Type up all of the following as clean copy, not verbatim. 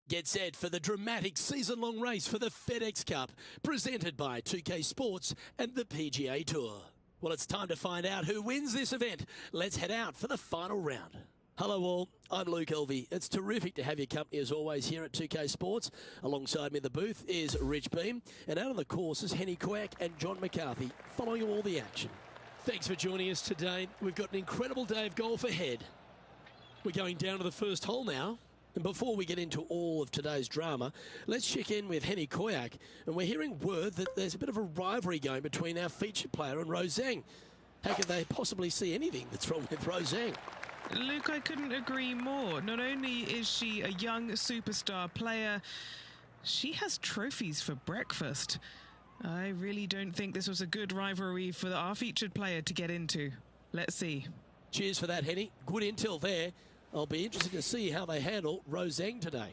Get set for the dramatic season-long race for the FedEx Cup, presented by 2K Sports and the PGA Tour. Well, it's time to find out who wins this event. Let's head out for the final round. Hello all, I'm Luke Elvey. It's terrific to have your company as always here at 2K Sports. Alongside me in the booth is Rich Beam, and out on the course is Henny Quack and John McCarthy, following all the action. Thanks for joining us today. We've got an incredible day of golf ahead. We're going down to the first hole now. And before we get into all of today's drama, let's check in with Henny Koyak. And we're hearing word that there's a bit of a rivalry going between our featured player and Rose Zhang. How could they possibly see anything that's wrong with Rose Zhang? Luke, I couldn't agree more. Not only is she a young superstar player, she has trophies for breakfast. I really don't think this was a good rivalry for our featured player to get into. Let's see. Cheers for that, Henny. Good intel there. I'll be interested to see how they handle Rose Zhang today.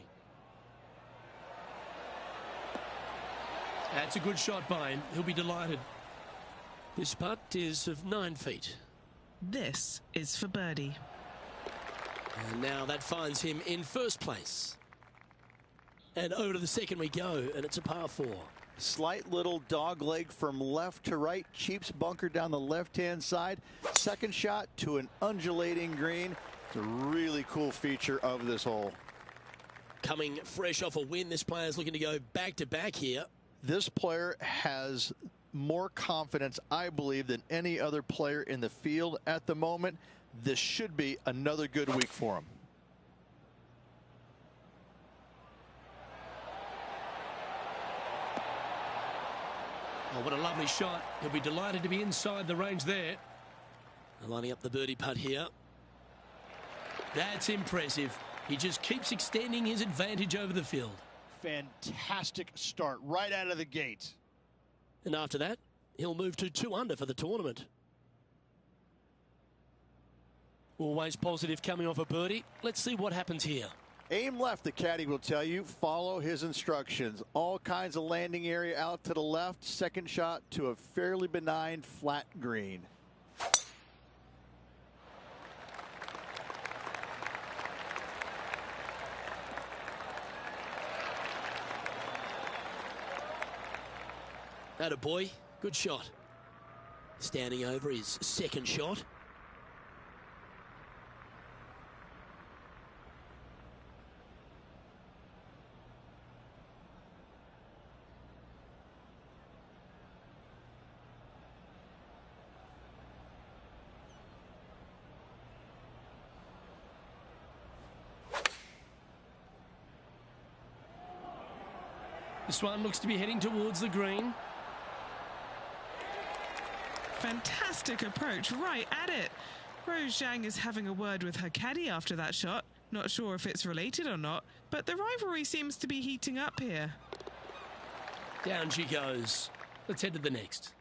That's a good shot by him. He'll be delighted. This putt is of 9 feet. This is for birdie. And now that finds him in first place. And over to the second we go, and it's a par 4. Slight little dog leg from left to right. Cheaps bunker down the left-hand side. Second shot to an undulating green. It's a really cool feature of this hole. Coming fresh off a win, this player's looking to go back-to-back here. This player has more confidence, I believe, than any other player in the field at the moment. This should be another good week for him. Oh, what a lovely shot. He'll be delighted to be inside the range there. Lining up the birdie putt here. That's impressive. He just keeps extending his advantage over the field. Fantastic start right out of the gate. And after that, he'll move to 2 under for the tournament. Always positive coming off a birdie. Let's see what happens here. Aim left, the caddy will tell you. Follow his instructions. All kinds of landing area out to the left. Second shot to a fairly benign flat green. Atta boy, good shot. Standing over his second shot. This one looks to be heading towards the green. Fantastic approach, right at it. Rose Zhang is having a word with her caddy after that shot. Not sure if it's related or not, but the rivalry seems to be heating up here. Down she goes. Let's head to the next.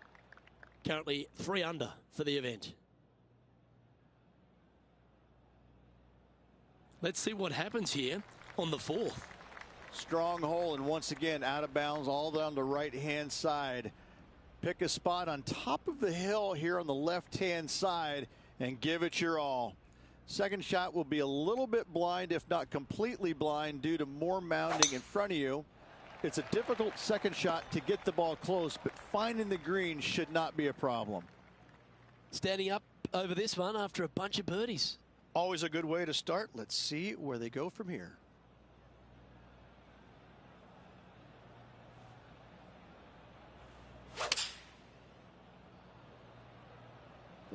Currently 3 under for the event. Let's see what happens here on the 4th. Strong hole, and once again out of bounds all down the right-hand side. Pick a spot on top of the hill here on the left-hand side and give it your all. Second shot will be a little bit blind, if not completely blind, due to more mounding in front of you. It's a difficult second shot to get the ball close, but finding the green should not be a problem. Standing up over this one after a bunch of birdies. Always a good way to start. Let's see where they go from here.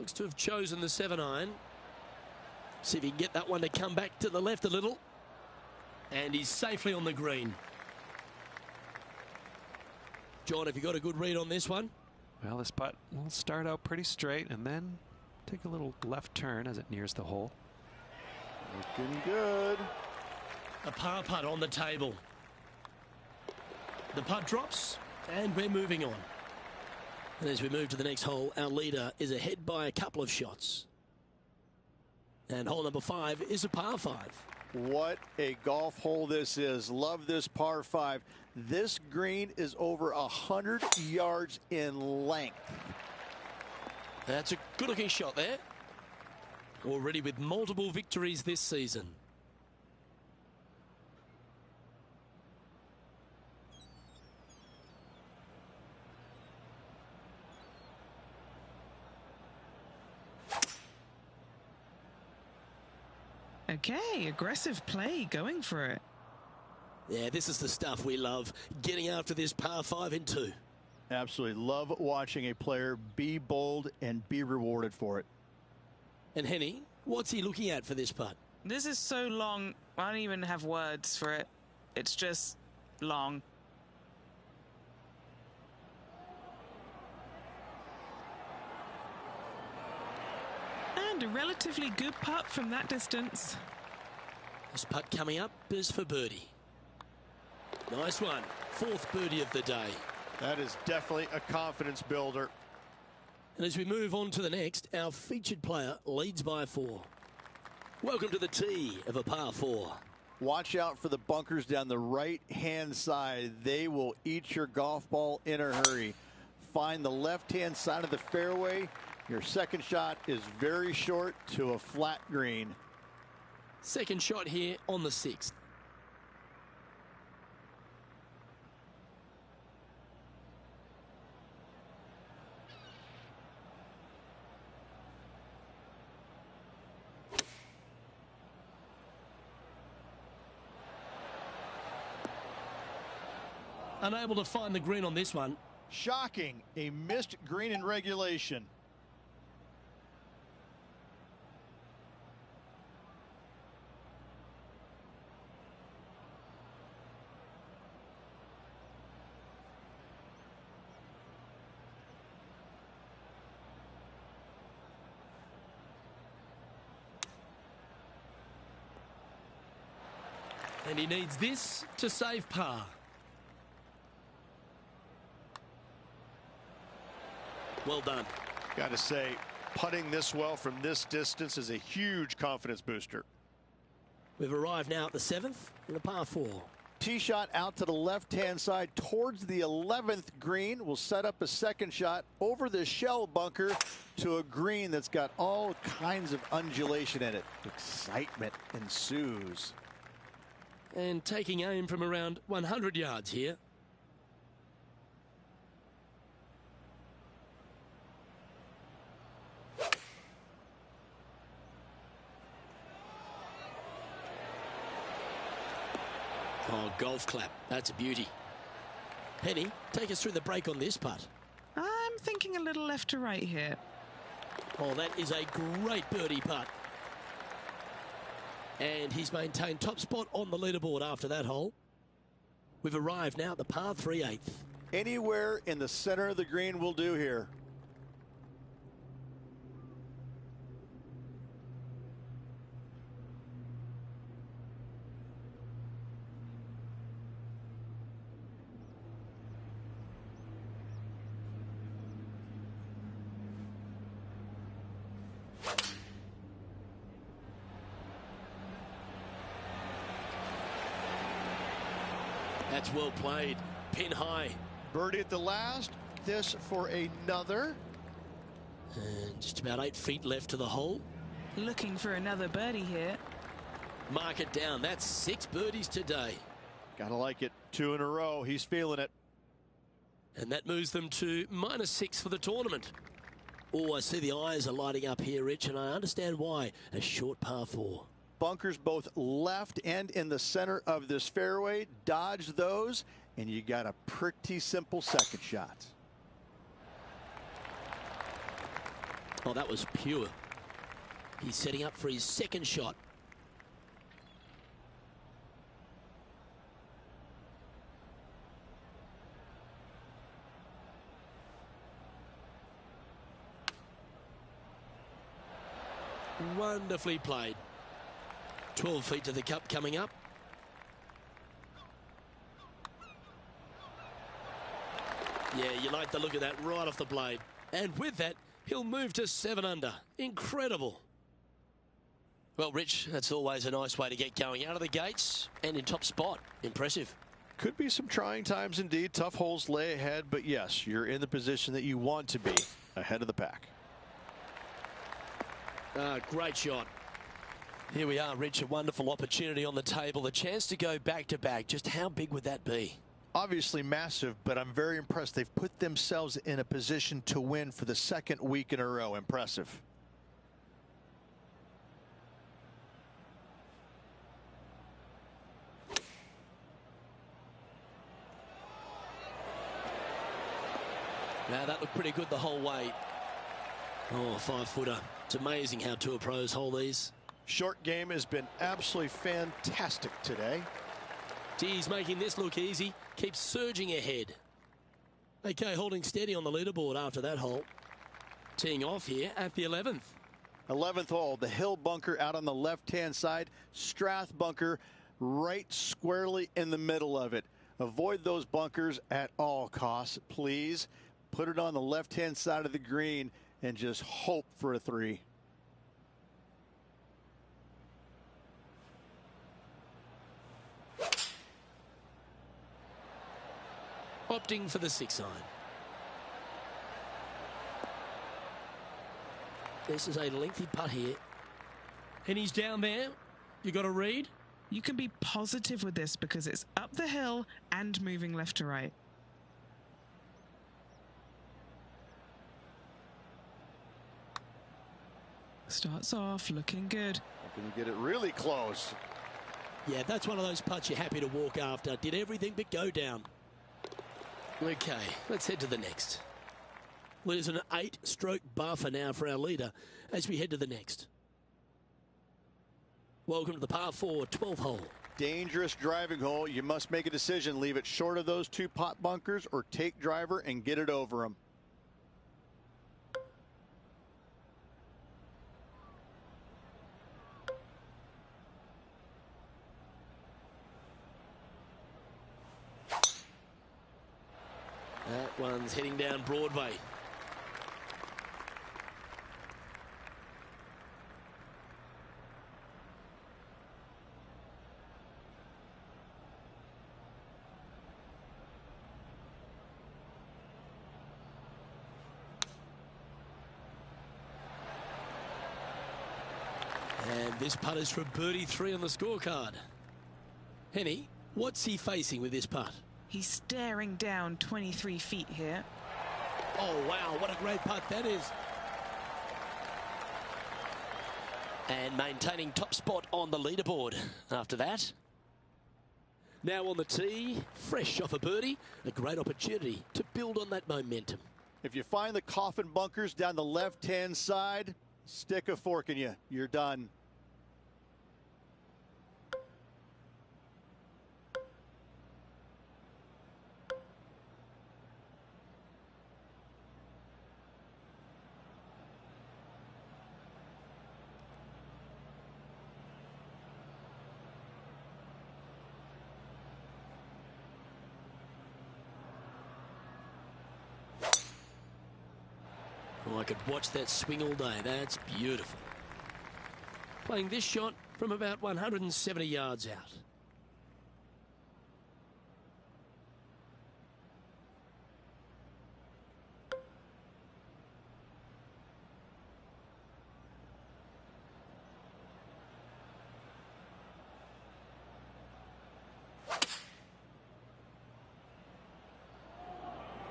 Looks to have chosen the 7-iron. See if he can get that one to come back to the left a little. And he's safely on the green. John, have you got a good read on this one? Well, this putt will start out pretty straight and then take a little left turn as it nears the hole. Looking good. A par putt on the table. The putt drops and we're moving on. And as we move to the next hole, our leader is ahead by a couple of shots. And hole number 5 is a par 5. What a golf hole this is. Love this par 5. This green is over 100 yards in length. That's a good looking shot there. Already with multiple victories this season. Okay, aggressive play, going for it. Yeah, this is the stuff we love, getting after this par 5 in 2. Absolutely love watching a player be bold and be rewarded for it. And Henny, what's he looking at for this putt? This is so long, I don't even have words for it. It's just long. And a relatively good putt from that distance. This putt coming up is for birdie. Nice one. 4th birdie of the day. That is definitely a confidence builder. And as we move on to the next, our featured player leads by 4. Welcome to the tee of a par 4. Watch out for the bunkers down the right-hand side. They will eat your golf ball in a hurry. Find the left-hand side of the fairway. Your second shot is very short to a flat green. Second shot here on the 6th. Unable to find the green on this one. Shocking, a missed green in regulation. And he needs this to save par. Well done. Got to say, putting this well from this distance is a huge confidence booster. We've arrived now at the 7th in a par 4. Tee shot out to the left-hand side towards the 11th green. Will set up a second shot over the shell bunker to a green that's got all kinds of undulation in it. Excitement ensues. And taking aim from around 100 yards here. Oh, golf clap. That's a beauty. Penny, take us through the break on this putt. I'm thinking a little left to right here. Oh, that is a great birdie putt. And he's maintained top spot on the leaderboard after that hole. We've arrived now at the par 3/8. Anywhere in the center of the green will do here. That's well played. Pin high. Birdie at the last. This for another. And just about 8 feet left to the hole. Looking for another birdie here. Mark it down. That's 6 birdies today. Gotta like it. 2 in a row. He's feeling it. And that moves them to -6 for the tournament. Oh, I see the eyes are lighting up here, Rich, and I understand why. A short par 4. Bunkers both left and in the center of this fairway. Dodge those, and you got a pretty simple second shot. Oh, that was pure. He's setting up for his second shot. Wonderfully played. 12 feet to the cup coming up. Yeah, you like the look of that right off the blade. And with that, he'll move to 7 under. Incredible. Well, Rich, that's always a nice way to get going out of the gates and in top spot. Impressive. Could be some trying times indeed. Tough holes lay ahead, but yes, you're in the position that you want to be, ahead of the pack. Great shot. Here we are, Rich, a wonderful opportunity on the table. The chance to go back-to-back. Just how big would that be? Obviously massive, but I'm very impressed. They've put themselves in a position to win for the second week in a row. Impressive. Now that looked pretty good the whole way. Oh, 5-footer. It's amazing how tour pros hold these. Short game has been absolutely fantastic today. He's making this look easy. Keeps surging ahead. Okay, holding steady on the leaderboard after that hole. Teeing off here at the 11th. 11th hole, the hill bunker out on the left-hand side. Strath bunker right squarely in the middle of it. Avoid those bunkers at all costs, please. Put it on the left-hand side of the green and just hope for a 3. Opting for the 6 iron. This is a lengthy putt here. And he's down there. You got to read. You can be positive with this because it's up the hill and moving left to right. Starts off looking good. Can you get it really close? Yeah, that's one of those putts you're happy to walk after. Did everything but go down. Okay, let's head to the next. Well, there's an 8-stroke buffer now for our leader as we head to the next. Welcome to the par 4 12th hole. Dangerous driving hole. You must make a decision. Leave it short of those 2 pot bunkers or take driver and get it over them. That one's heading down Broadway. And this putt is for birdie 3 on the scorecard. Henny, what's he facing with this putt? He's staring down 23 feet here. Oh, wow, what a great putt that is. And maintaining top spot on the leaderboard after that. Now on the tee, fresh off a birdie, a great opportunity to build on that momentum. If you find the coffin bunkers down the left-hand side, stick a fork in you. You're done. Oh, I could watch that swing all day. That's beautiful. Playing this shot from about 170 yards out.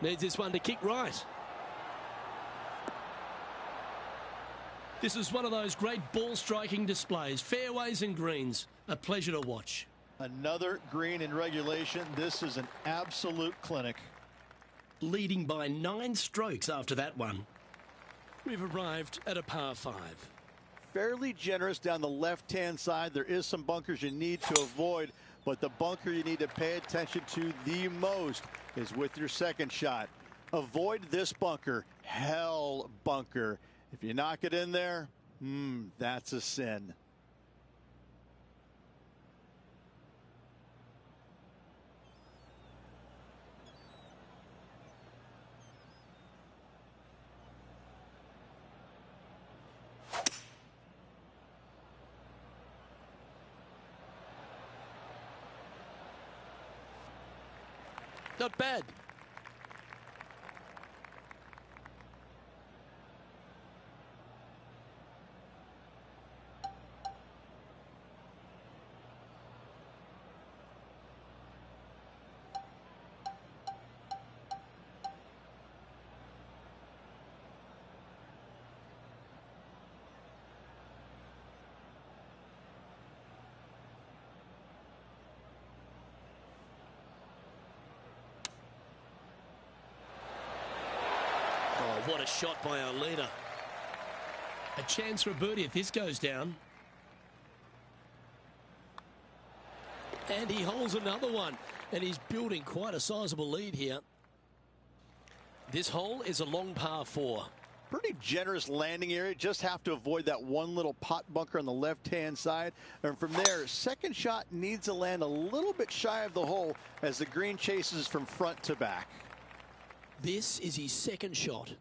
Needs this one to kick right. This is one of those great ball striking displays. Fairways and greens. A pleasure to watch. Another green in regulation. This is an absolute clinic. Leading by 9 strokes after that one. We've arrived at a par 5. Fairly generous down the left-hand side. There is some bunkers you need to avoid, but the bunker you need to pay attention to the most is with your second shot. Avoid this bunker, hell bunker. If you knock it in there, that's a sin. Not bad. Oh, what a shot by our leader. A chance for a birdie if this goes down. And he holds another one. And he's building quite a sizable lead here. This hole is a long par 4. Pretty generous landing area. Just have to avoid that one little pot bunker on the left-hand side. And from there, second shot needs to land a little bit shy of the hole as the green chases from front to back. This is his second shot.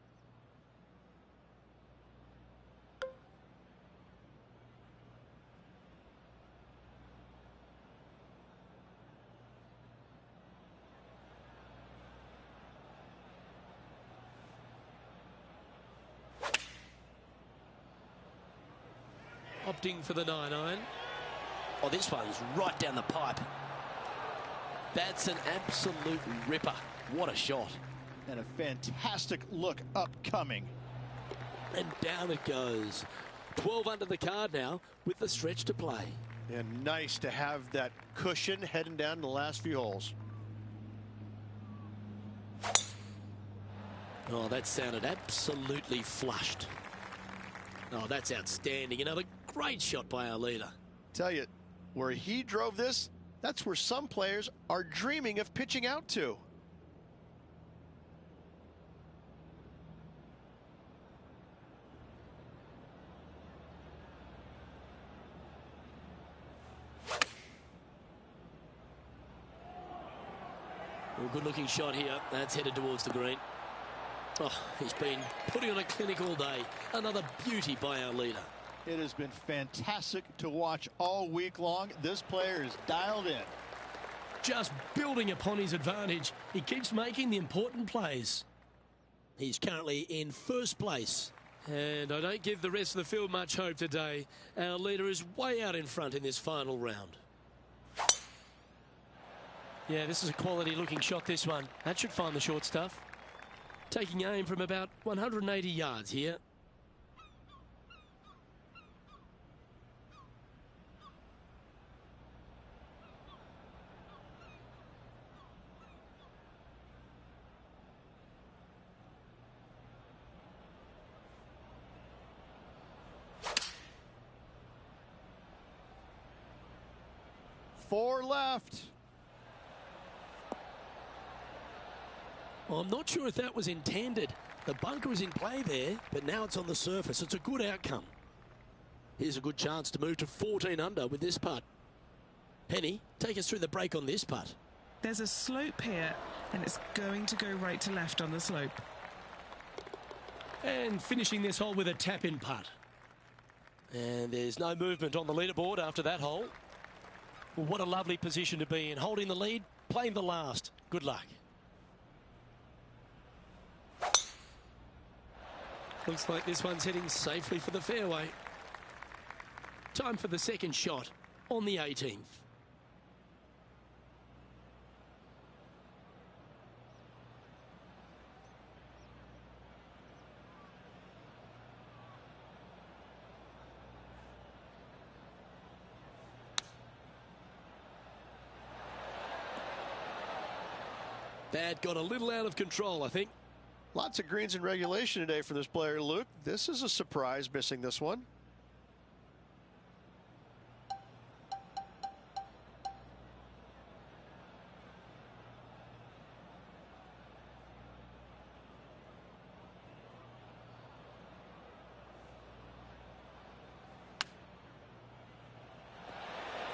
Opting for the 9-iron. Oh, this one's right down the pipe. That's an absolute ripper. What a shot. And a fantastic look upcoming. And down it goes. 12 under the card now with the stretch to play. And nice to have that cushion heading down the last few holes. Oh, that sounded absolutely flushed. Oh, that's outstanding. Another great shot by our leader. Tell you, where he drove this, that's where some players are dreaming of pitching out to. Well, good looking shot here. That's headed towards the green. Oh, he's been putting on a clinic all day. Another beauty by our leader. It has been fantastic to watch all week long. This player is dialed in. Just building upon his advantage. He keeps making the important plays. He's currently in first place. And I don't give the rest of the field much hope today. Our leader is way out in front in this final round. Yeah, this is a quality looking shot, this one. That should find the short stuff. Taking aim from about 180 yards here. Four left. Well, I'm not sure if that was intended. The bunker was in play there, but now it's on the surface. It's a good outcome. Here's a good chance to move to 14 under with this putt. Penny, take us through the break on this putt. There's a slope here, and it's going to go right to left on the slope. And finishing this hole with a tap-in putt. And there's no movement on the leaderboard after that hole. Well, what a lovely position to be in. Holding the lead, playing the last. Good luck. Looks like this one's heading safely for the fairway. Time for the second shot on the 18th. That got a little out of control, I think. Lots of greens in regulation today for this player, Luke. This is a surprise, missing this one.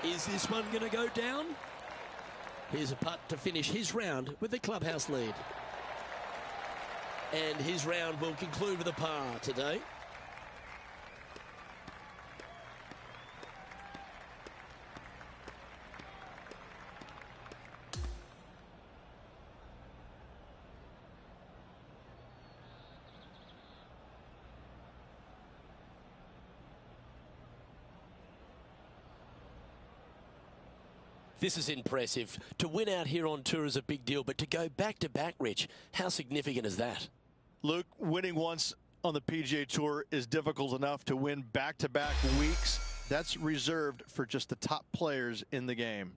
Is this one going to go down? Here's a putt to finish his round with the clubhouse lead. And his round will conclude with a par today. This is impressive. To win out here on tour is a big deal, but to go back-to-back, Rich, how significant is that? Luke, winning once on the PGA Tour is difficult enough. To win back-to-back weeks, that's reserved for just the top players in the game.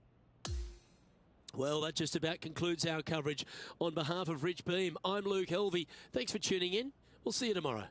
Well, that just about concludes our coverage. On behalf of Rich Beam, I'm Luke Helvey. Thanks for tuning in. We'll see you tomorrow.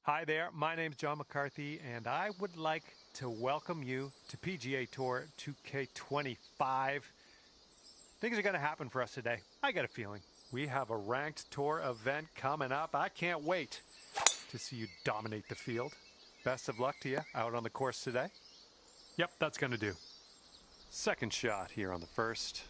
Hi there, my name's John McCarthy, and I would like to welcome you to PGA Tour 2K25. Things are going to happen for us today. I got a feeling. We have a ranked tour event coming up. I can't wait to see you dominate the field. Best of luck to you out on the course today. Yep, that's going to do. Second shot here on the first.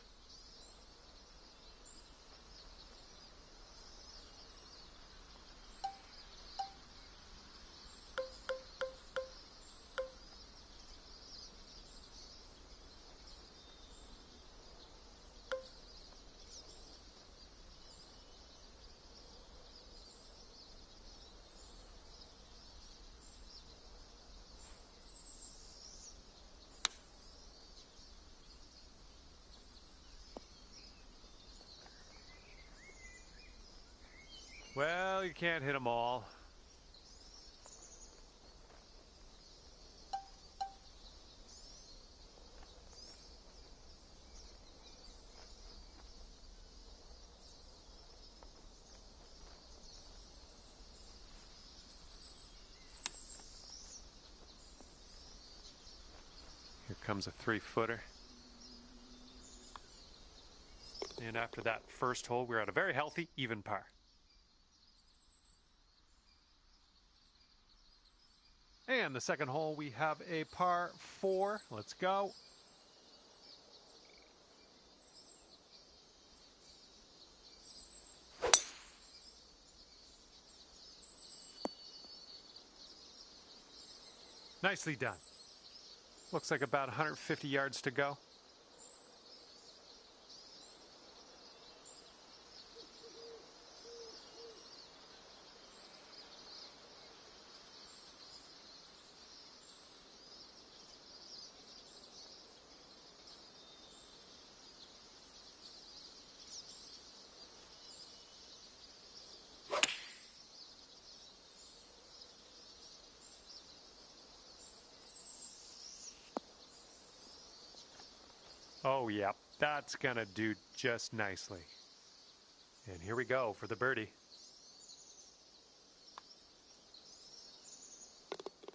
Well, you can't hit them all. Here comes a 3-footer. And after that first hole, we're at a very healthy, even par. And the second hole, we have a par 4. Let's go. Nicely done. Looks like about 150 yards to go. Oh, yeah, that's going to do just nicely. And here we go for the birdie.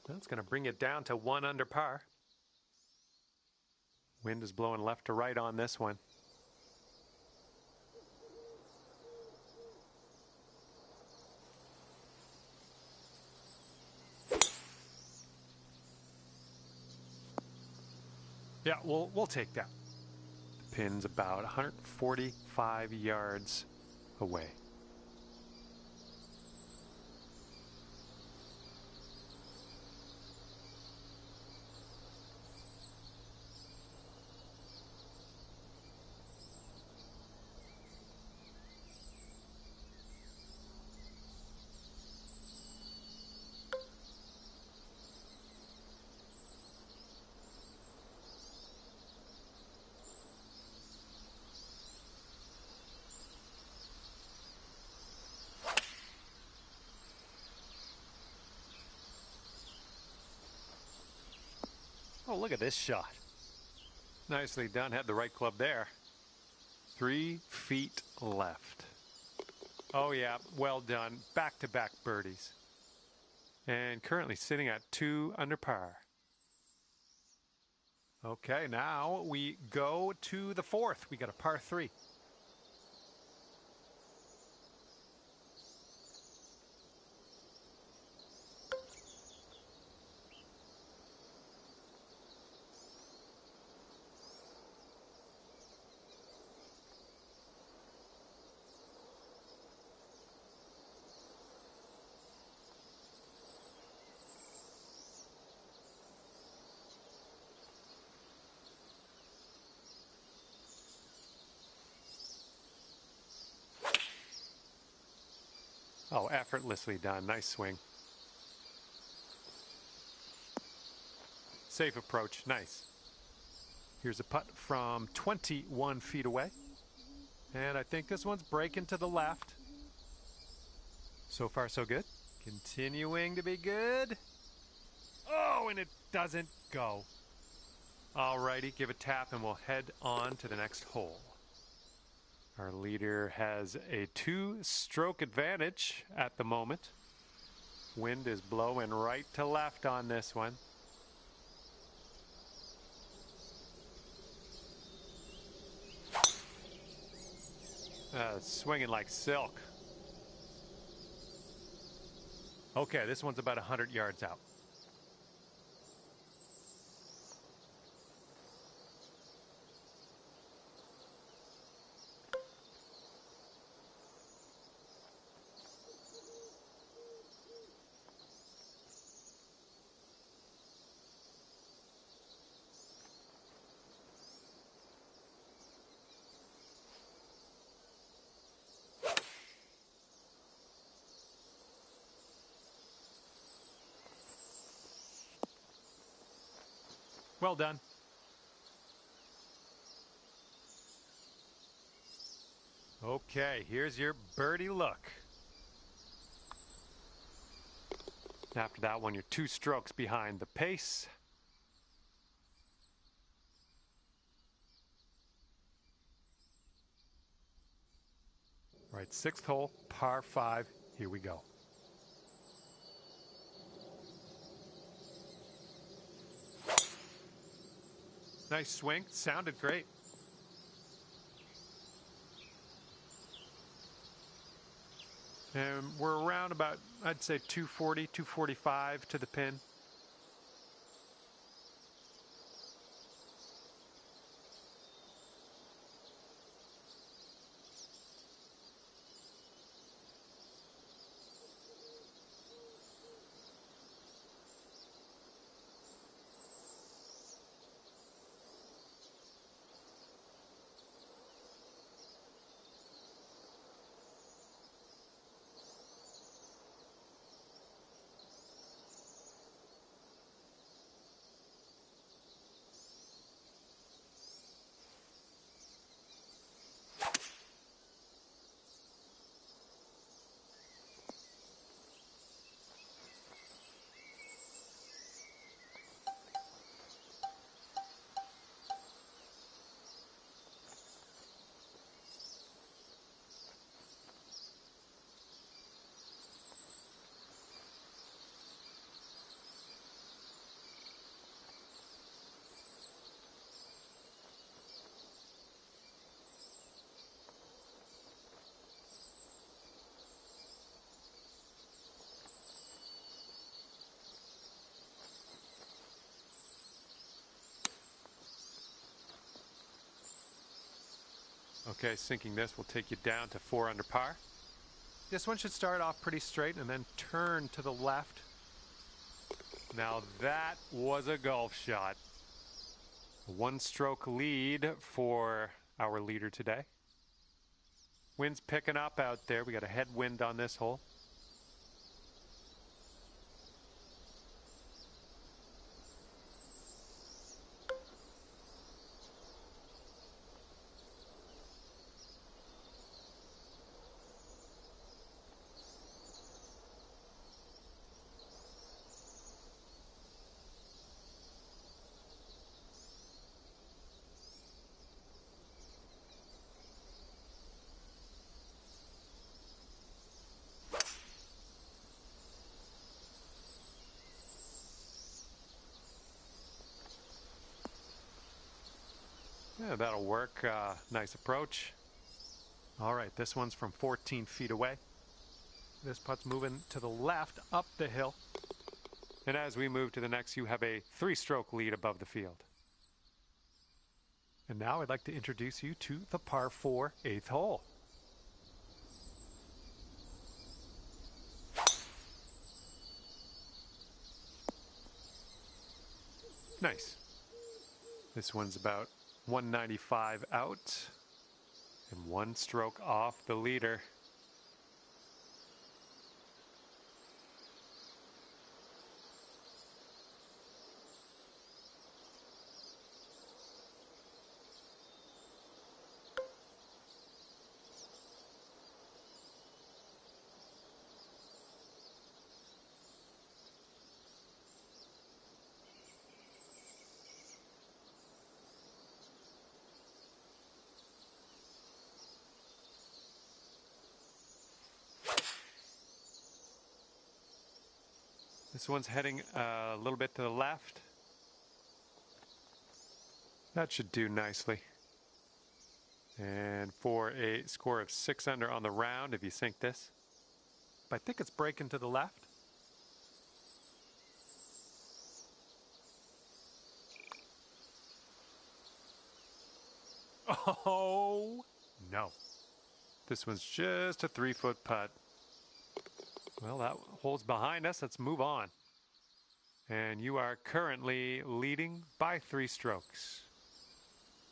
That's going to bring it down to 1 under par. Wind is blowing left to right on this one. Yeah, we'll take that. The pin's about 145 yards away. Oh, look at this shot. Nicely done. Had the right club there. 3 feet left. Oh, yeah. Well done. Back-to-back birdies. And currently sitting at 2 under par. Okay, now we go to the 4th. We got a par 3. Oh, effortlessly done. Nice swing. Safe approach. Nice. Here's a putt from 21 feet away. And I think this one's breaking to the left. So far, so good. Continuing to be good. Oh, and it doesn't go. Alrighty, give a tap and we'll head on to the next hole. Our leader has a 2-stroke advantage at the moment. Wind is blowing right to left on this one. Swinging like silk. Okay, this one's about 100 yards out. Well done. Okay, here's your birdie look. After that one, you're 2 strokes behind the pace. All right, 6th hole, par 5. Here we go. Nice swing. Sounded great. And we're around about, I'd say 240, 245 to the pin. Okay, sinking this will take you down to 4 under par. This one should start off pretty straight and then turn to the left. Now that was a golf shot. A 1-stroke lead for our leader today. Wind's picking up out there. We got a headwind on this hole. Yeah, that'll work. Nice approach. All right, this one's from 14 feet away. This putt's moving to the left up the hill. And as we move to the next, you have a 3-stroke lead above the field. And now I'd like to introduce you to the par 4 8th hole. Nice. This one's about 195 out and 1 stroke off the leader. This one's heading a little bit to the left. That should do nicely. And for a score of 6 under on the round, if you sink this. But I think it's breaking to the left. Oh, no. This one's just a 3-foot putt. Well, that hole's behind us. Let's move on. And you are currently leading by 3 strokes.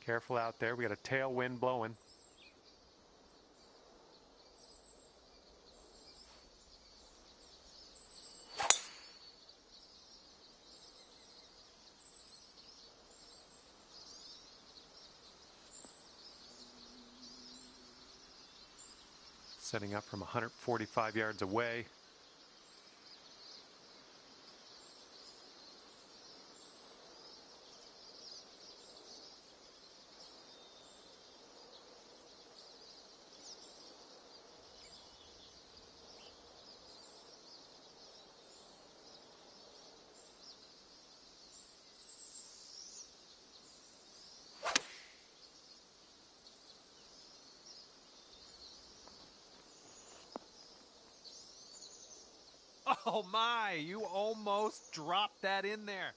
Careful out there. We got a tailwind blowing. Setting up from 145 yards away. Oh my, you almost dropped that in there.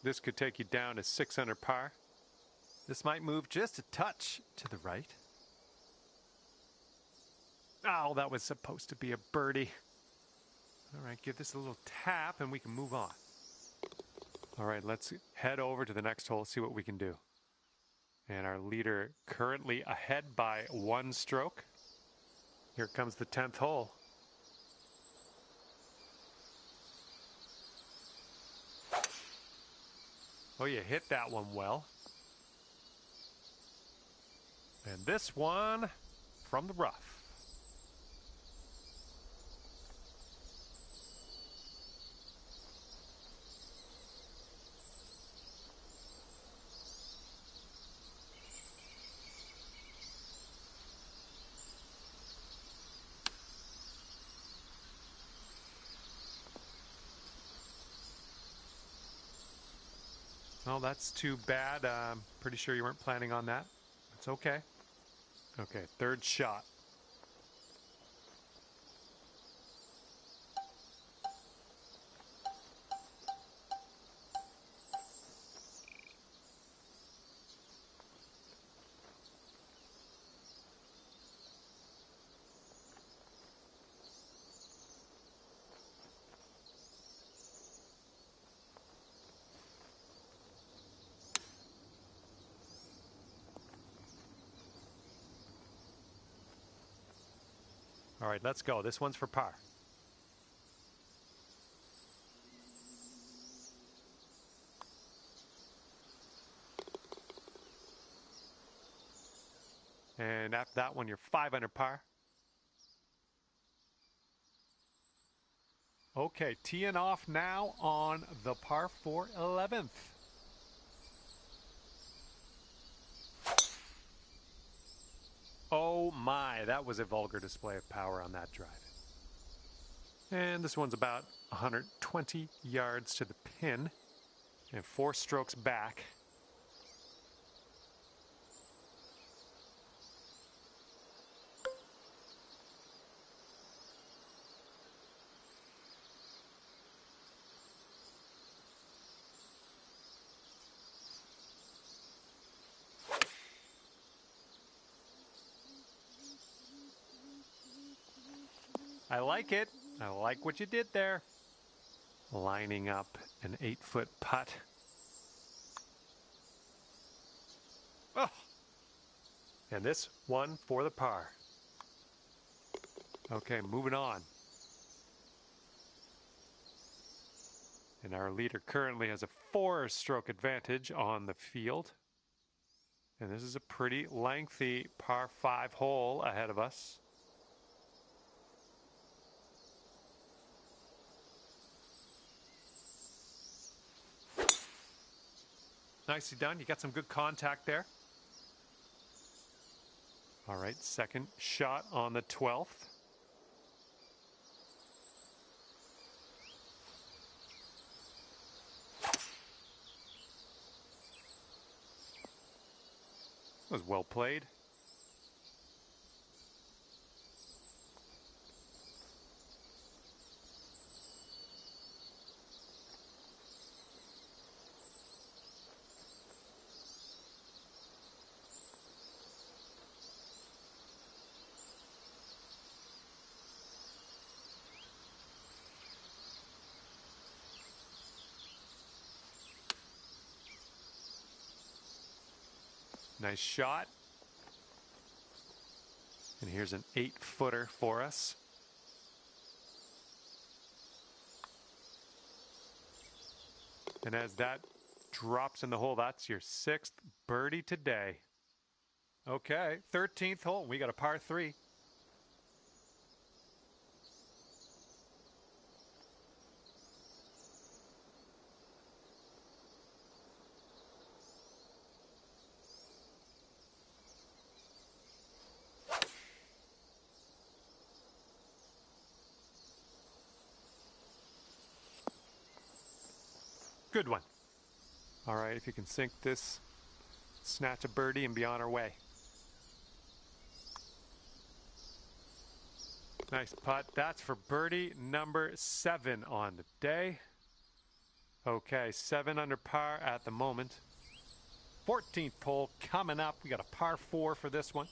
This could take you down to 6 under par. This might move just a touch to the right. Oh, that was supposed to be a birdie. All right, give this a little tap and we can move on. All right, let's head over to the next hole, see what we can do. And our leader currently ahead by 1 stroke. Here comes the 10th hole. Oh, you hit that one well. And this one from the rough. Well, that's too bad. I'm pretty sure you weren't planning on that. It's okay. Okay, 3rd shot. All right, let's go. This one's for par. And after that one, you're 5 under par. Okay, teeing off now on the par 4 11th. Oh my, that was a vulgar display of power on that drive. And this one's about 120 yards to the pin and 4 strokes back. I like it. I like what you did there. Lining up an 8-foot putt. Oh! And this one for the par. Okay, moving on. And our leader currently has a 4-stroke advantage on the field. And this is a pretty lengthy par 5 hole ahead of us. Nicely done. You got some good contact there. All right, 2nd shot on the 12th. was well played. Nice shot. And here's an 8-footer for us. And as that drops in the hole, that's your 6th birdie today. Okay, 13th hole. We got a par 3. Good one. All right, if you can sink this, snatch a birdie and be on our way. Nice putt. That's for birdie number 7 on the day. Okay, 7 under par at the moment. 14th hole coming up. We got a par 4 for this one.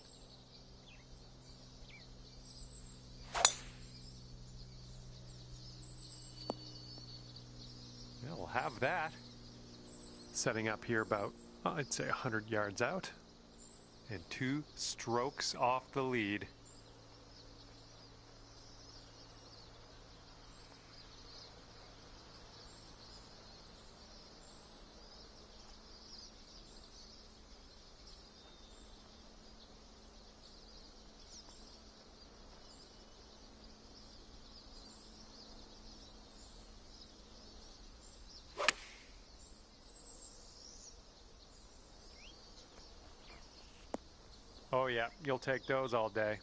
Yeah, we'll have that. Setting up here about, I'd say 100 yards out. And 2 strokes off the lead. Oh yeah, you'll take those all day.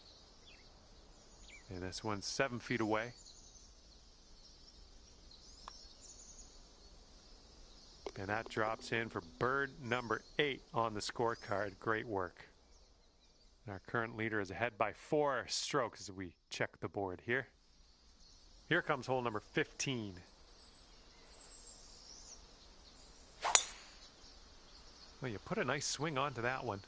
And this one's 7 feet away. And that drops in for bird number 8 on the scorecard. Great work. And our current leader is ahead by 4 strokes as we check the board here. Here comes hole number 15. Well, you put a nice swing onto that one.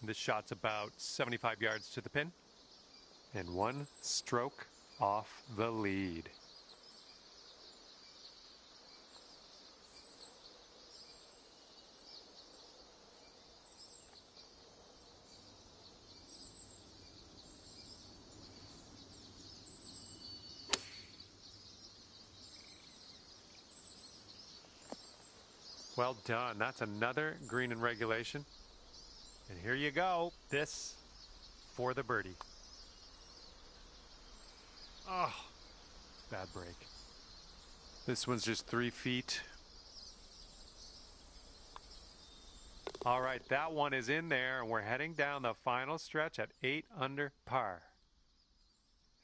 This shot's about 75 yards to the pin. And 1 stroke off the lead. Well done. That's another green in regulation. And here you go. This for the birdie. Oh, bad break. This one's just 3 feet. All right, that one is in there, and we're heading down the final stretch at 8 under par.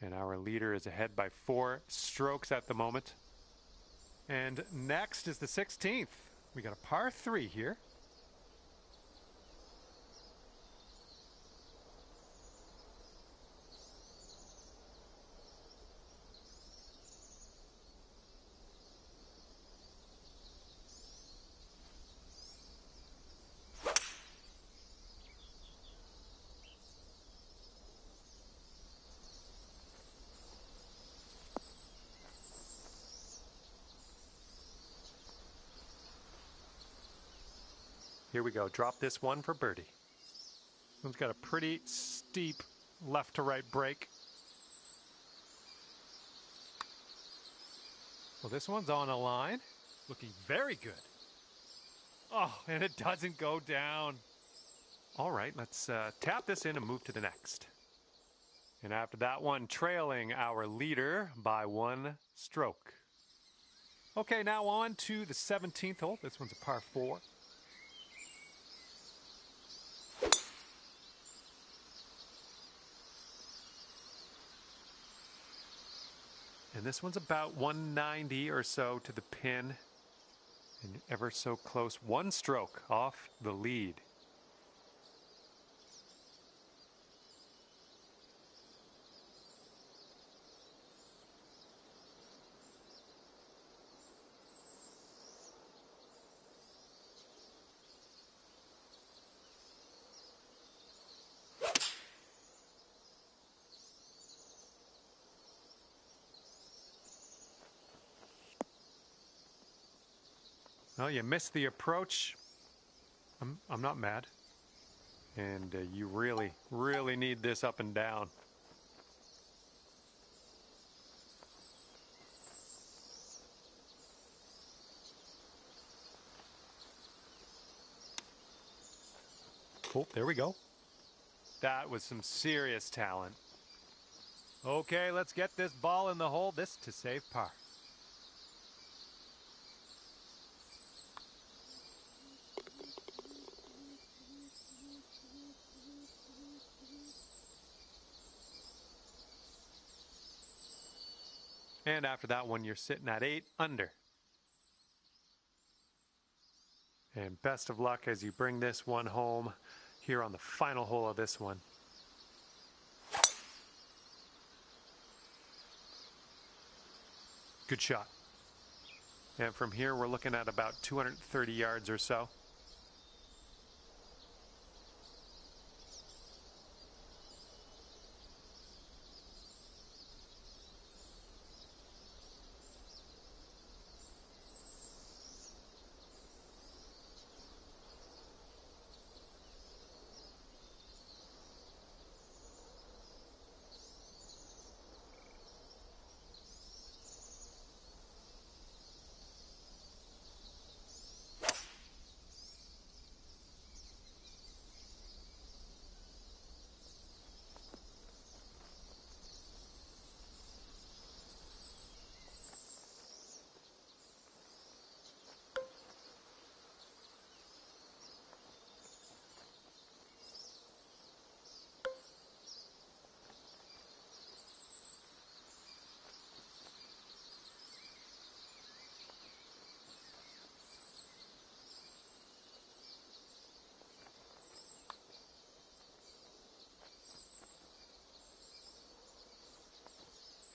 And our leader is ahead by 4 strokes at the moment. And next is the 16th. We got a par 3 here. Here we go. Drop this one for birdie. This one's got a pretty steep left to right break. Well, this one's on a line. Looking very good. Oh, and it doesn't go down. All right, let's tap this in and move to the next. And after that one, trailing our leader by 1 stroke. Okay, now on to the 17th hole. This one's a par 4. And this one's about 190 or so to the pin. And ever so close, one stroke off the lead. Well, you missed the approach. I'm not mad. And you really, really need this up and down. Oh, there we go. That was some serious talent. Okay, let's get this ball in the hole. This to save par. And after that one, you're sitting at 8 under. And best of luck as you bring this one home here on the final hole of this one. Good shot. And from here, we're looking at about 230 yards or so.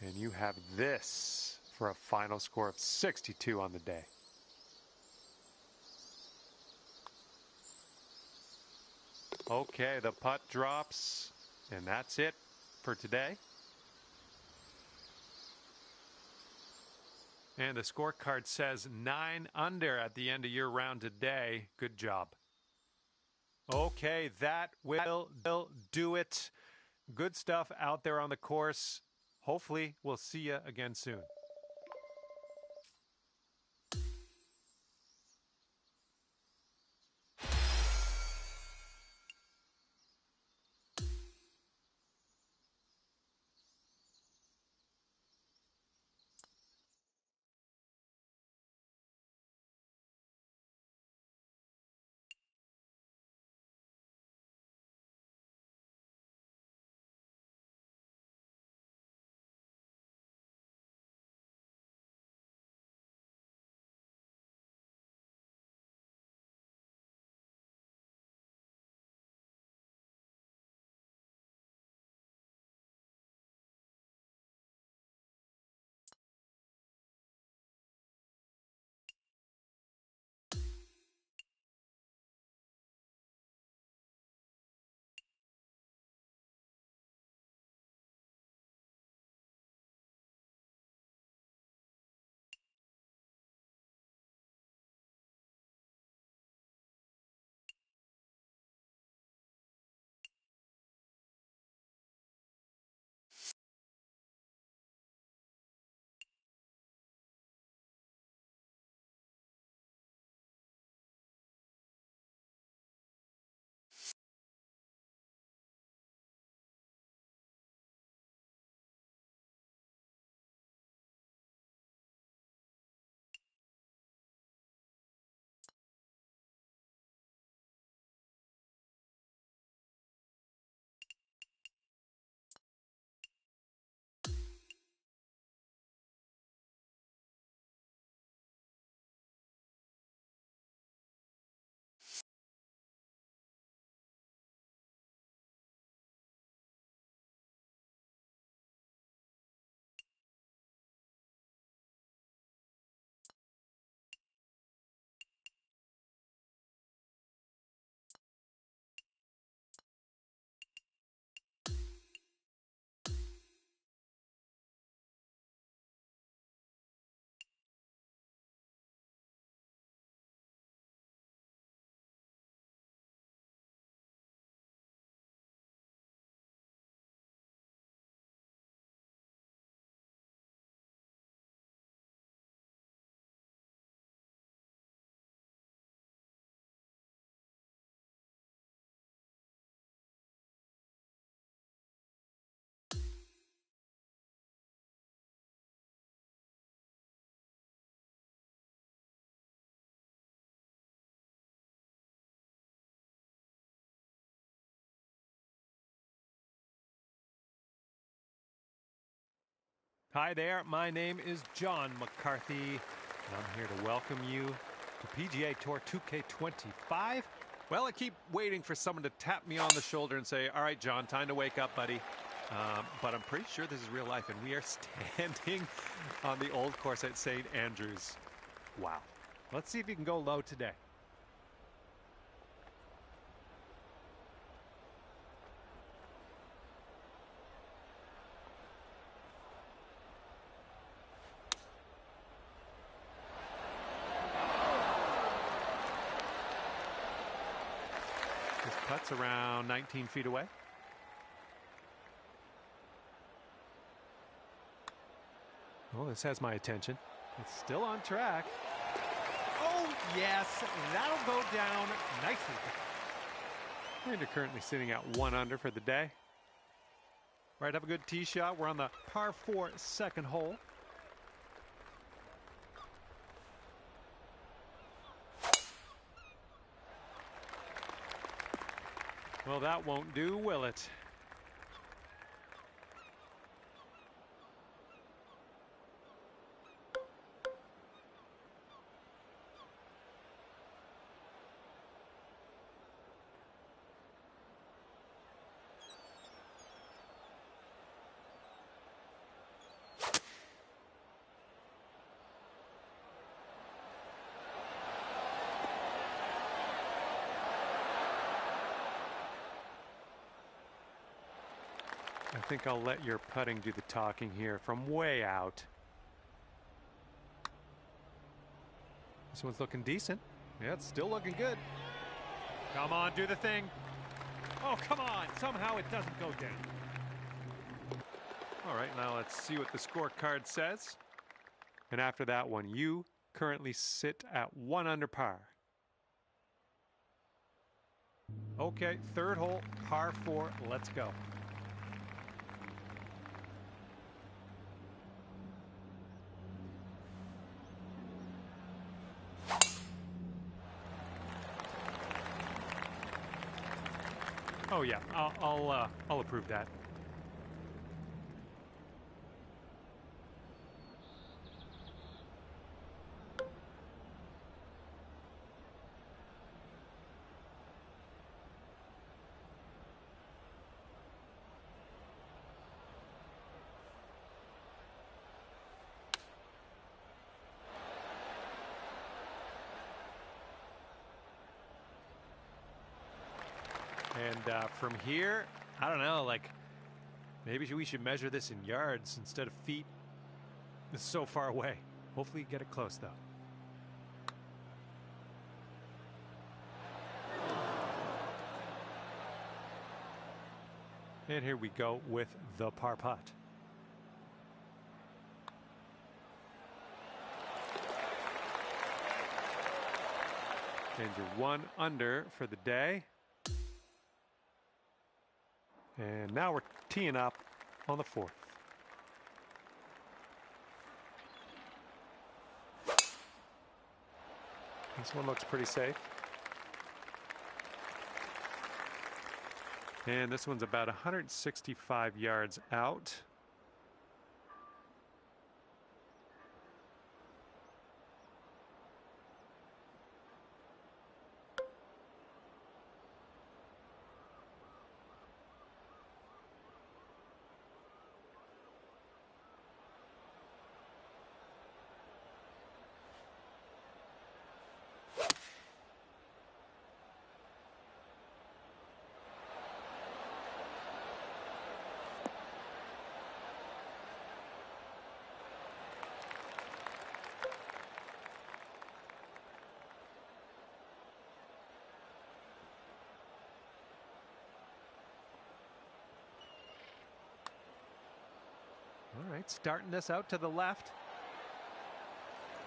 And you have this for a final score of 62 on the day. Okay, the putt drops, and that's it for today. And the scorecard says 9 under at the end of your round today. Good job. Okay, that will do it. Good stuff out there on the course. Hopefully, we'll see you again soon. Hi there, my name is John McCarthy, and I'm here to welcome you to PGA Tour 2K25. Well, I keep waiting for someone to tap me on the shoulder and say, all right, John, time to wake up, buddy. But I'm pretty sure this is real life, and we are standing on the old course at St. Andrews. Wow. Let's see if you can go low today. This putt's around 19 feet away. Oh, this has my attention. It's still on track. Oh, yes, that'll go down nicely. And you're currently sitting at 1 under for the day. All right, have a good tee shot. We're on the par 4 second hole. Well, that won't do, will it? I think I'll let your putting do the talking here from way out. This one's looking decent. Yeah, it's still looking good. Come on, do the thing. Oh, come on. Somehow it doesn't go down. All right, now let's see what the scorecard says. And after that one, you currently sit at 1 under par. Okay, third hole, par 4. Let's go. Oh yeah, I'll approve that. And from here, I don't know, like, maybe we should measure this in yards instead of feet. It's so far away. Hopefully you get it close, though. And here we go with the par putt. And you're 1 under for the day. And now we're teeing up on the 4th. This one looks pretty safe. And this one's about 165 yards out. All right, starting this out to the left.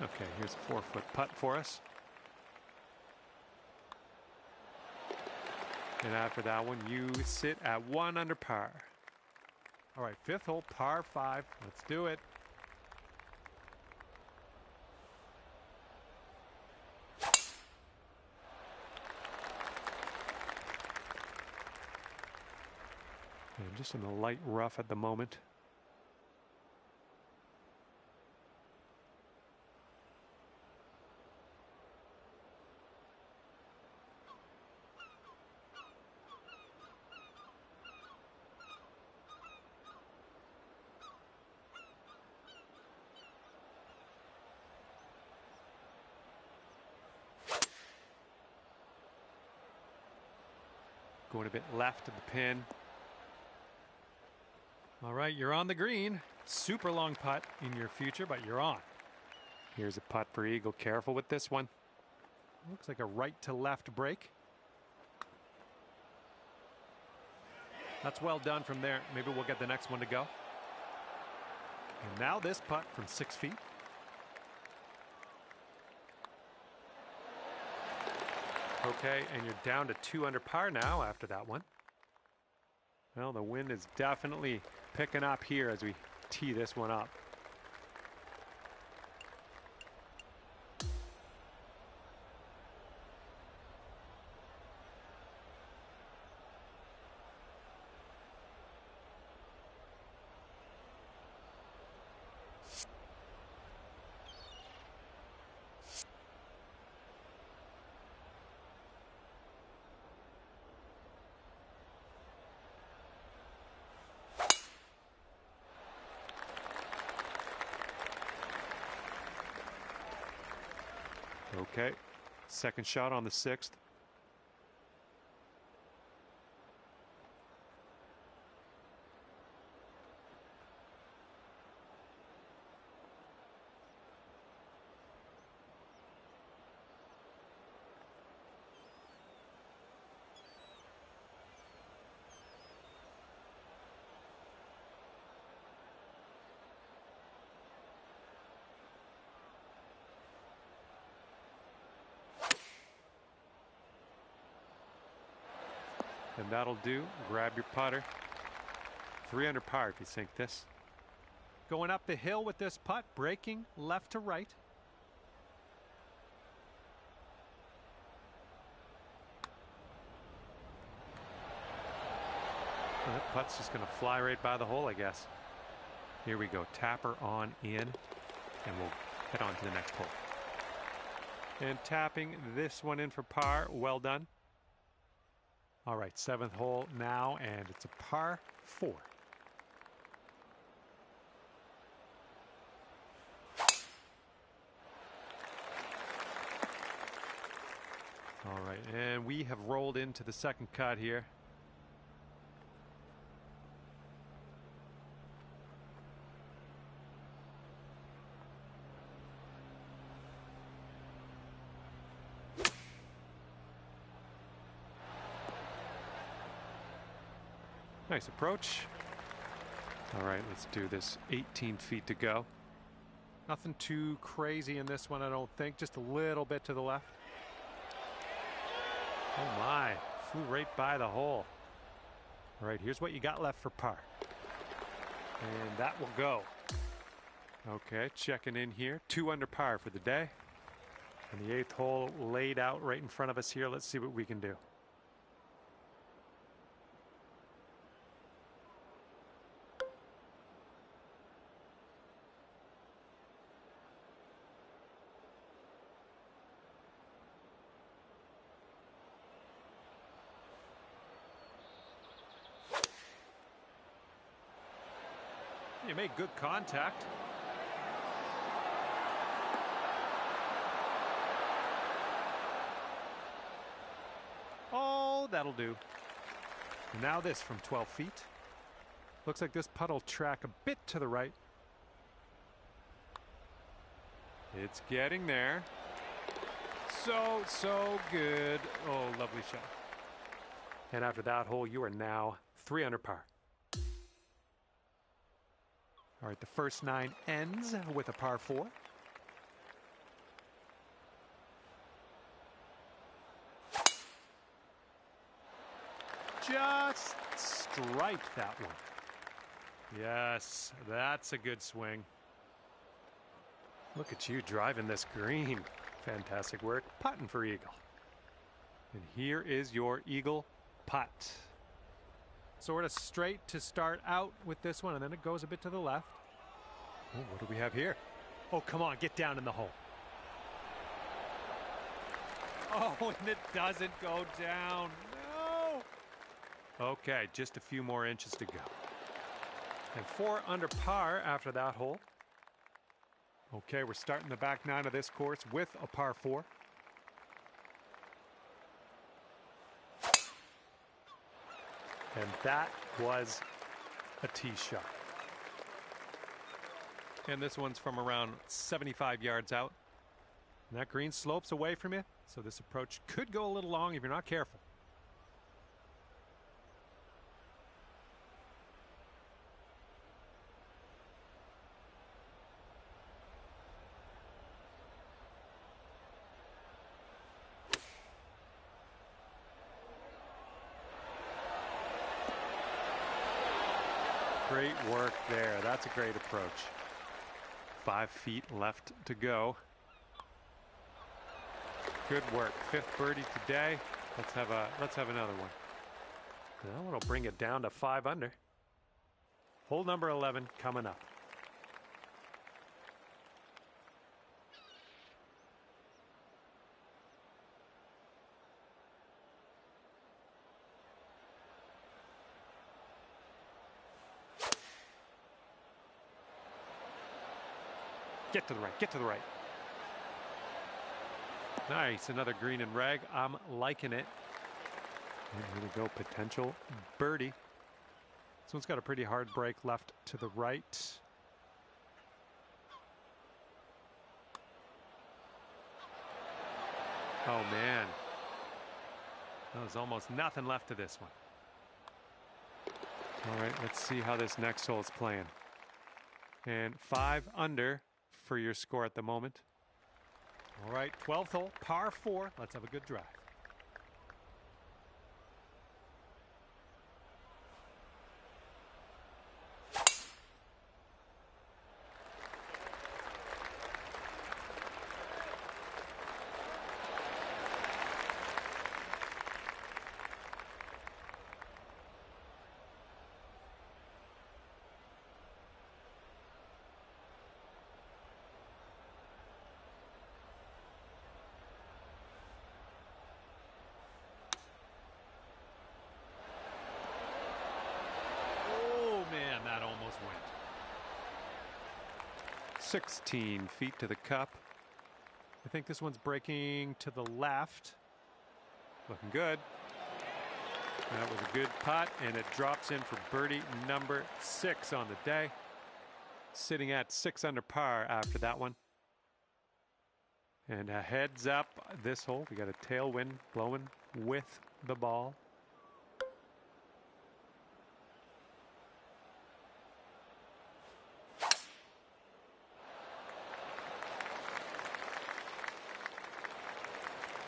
Okay, here's a 4-foot putt for us. And after that one, you sit at 1 under par. All right, 5th hole, par 5. Let's do it. And just in the light rough at the moment. going a bit left of the pin. All right, you're on the green. Super long putt in your future, but you're on. Here's a putt for eagle. Careful with this one. Looks like a right to left break. That's well done from there. Maybe we'll get the next one to go. And now this putt from 6 feet. Okay, and you're down to 2 under par now after that one. Well, the wind is definitely picking up here as we tee this one up. Okay, second shot on the 6th. And that'll do. Grab your putter. 3 under par if you sink this. Going up the hill with this putt, breaking left to right. Well, that putt's just going to fly right by the hole, I guess. Here we go. Tapper on in, and we'll head on to the next hole. And tapping this one in for par. Well done. All right, 7th hole now, and it's a par 4. All right, and we have rolled into the second cut here. Nice approach. All right, let's do this. 18 feet to go. Nothing too crazy in this one, I don't think. Just a little bit to the left. Oh my, flew right by the hole. All right, here's what you got left for par. And that will go. Okay, checking in here. 2 under par for the day. And the 8th hole laid out right in front of us here. Let's see what we can do. You made good contact. Oh, that'll do. Now this from 12 feet. Looks like this putt will track a bit to the right. It's getting there. So good. Oh, lovely shot. And after that hole, you are now 3 under par. All right, the first 9 ends with a par 4. Just strike that one. Yes, that's a good swing. Look at you driving this green. Fantastic work. Putting for eagle. And here is your eagle putt. Sort of straight to start out with this one, and then it goes a bit to the left. Oh, what do we have here? Oh, come on, get down in the hole. Oh, and it doesn't go down. No. Okay, just a few more inches to go. And 4 under par after that hole. Okay, we're starting the back 9 of this course with a par 4. And that was a tee shot. And this one's from around 75 yards out. And that green slopes away from you, so this approach could go a little long if you're not careful. Great work there. That's a great approach. 5 feet left to go. Good work. 5th birdie today. Let's have another one. That one will bring it down to 5 under. Hole number 11 coming up. Get to the right, get to the right. Nice, another green and rag. I'm liking it. And here we go, potential birdie. This one's got a pretty hard break left to the right. Oh man. There's almost nothing left to this one. All right, let's see how this next hole is playing. And 5 under for your score at the moment. All right, 12th hole, par 4. Let's have a good drive. That almost went. 16 feet to the cup. I think this one's breaking to the left. Looking good. That was a good putt, and it drops in for birdie number 6 on the day. Sitting at 6 under par after that one. And a heads up this hole. We got a tailwind blowing with the ball.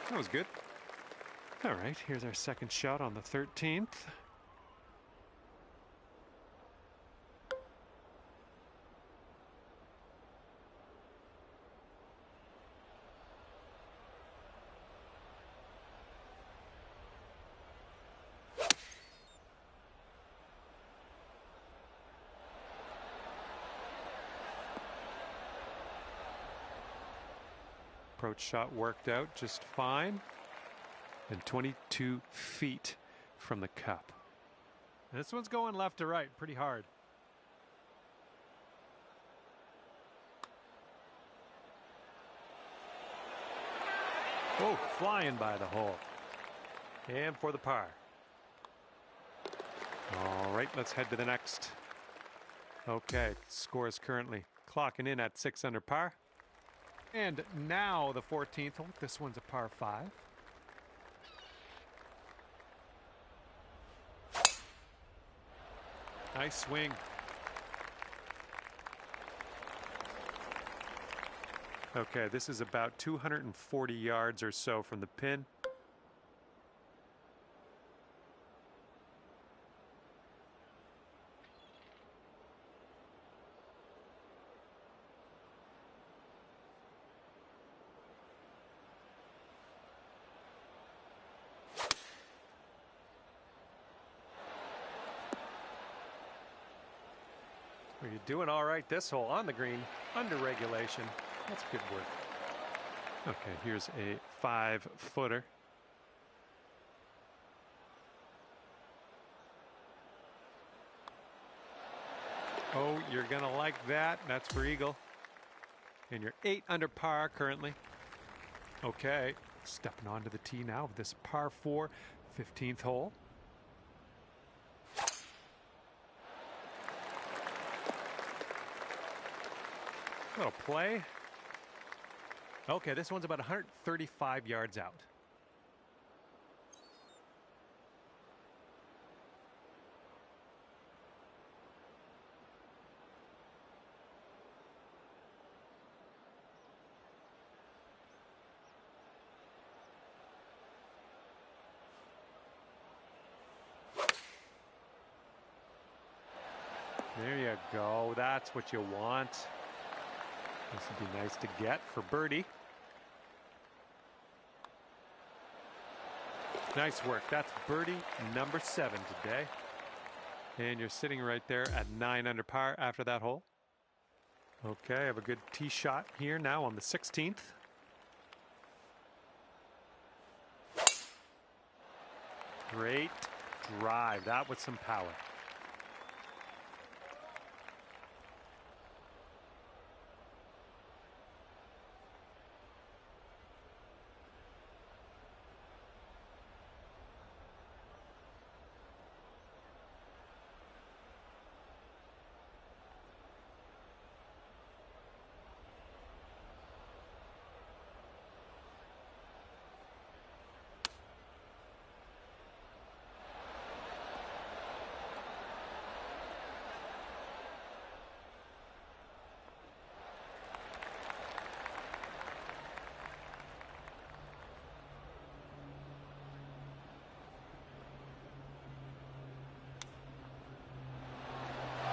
That was good. All right, here's our second shot on the 13th. Approach shot worked out just fine. And 22 feet from the cup. And this one's going left to right pretty hard. Oh, flying by the hole. And for the par. All right, let's head to the next. Okay, score is currently clocking in at 6 under par. And now the 14th hole. This one's a par 5. Nice swing. Okay, this is about 240 yards or so from the pin. Well, you're doing all right this hole on the green, under regulation. That's good work. Okay, here's a 5-footer. Oh, you're going to like that. That's for eagle. And you're 8 under par currently. Okay, stepping onto the tee now with this par 4, 15th hole. Little play. Okay, this one's about 135 yards out. There you go. That's what you want. This would be nice to get for birdie. Nice work. That's birdie number 7 today. And you're sitting right there at 9 under par after that hole. Okay, I have a good tee shot here now on the 16th. Great drive. That was some power.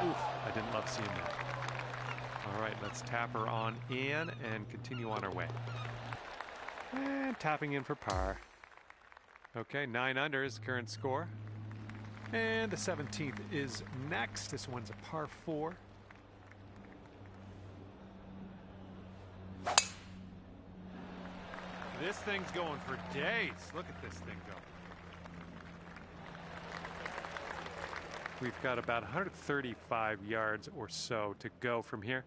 Oof, I didn't love seeing that. All right, let's tap her on in and continue on our way. And tapping in for par. Okay, 9 under is the current score. And the 17th is next. This one's a par 4. This thing's going for days. Look at this thing go. We've got about 135 yards or so to go from here.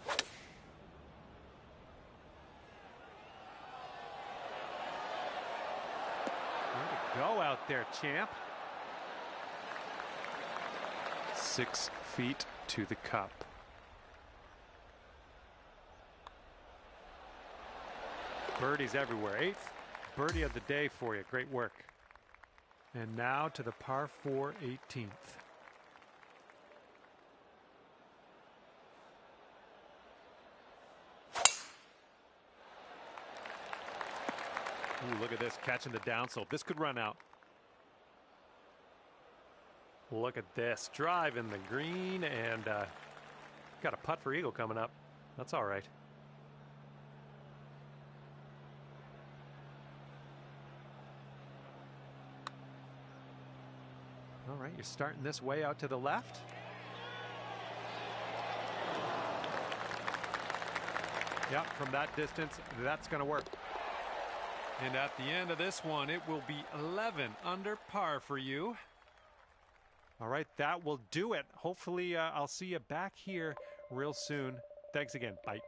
Way to go out there, champ. 6 feet to the cup. Birdies everywhere. 8th birdie of the day for you. Great work. And now to the par 4 18th. Ooh, look at this, catching the downslope. This could run out. Look at this, drive in the green, and got a putt for eagle coming up. That's all right. All right, you're starting this way out to the left. Yep, from that distance, that's going to work. And at the end of this one, it will be 11 under par for you. All right, that will do it. Hopefully, I'll see you back here real soon. Thanks again. Bye.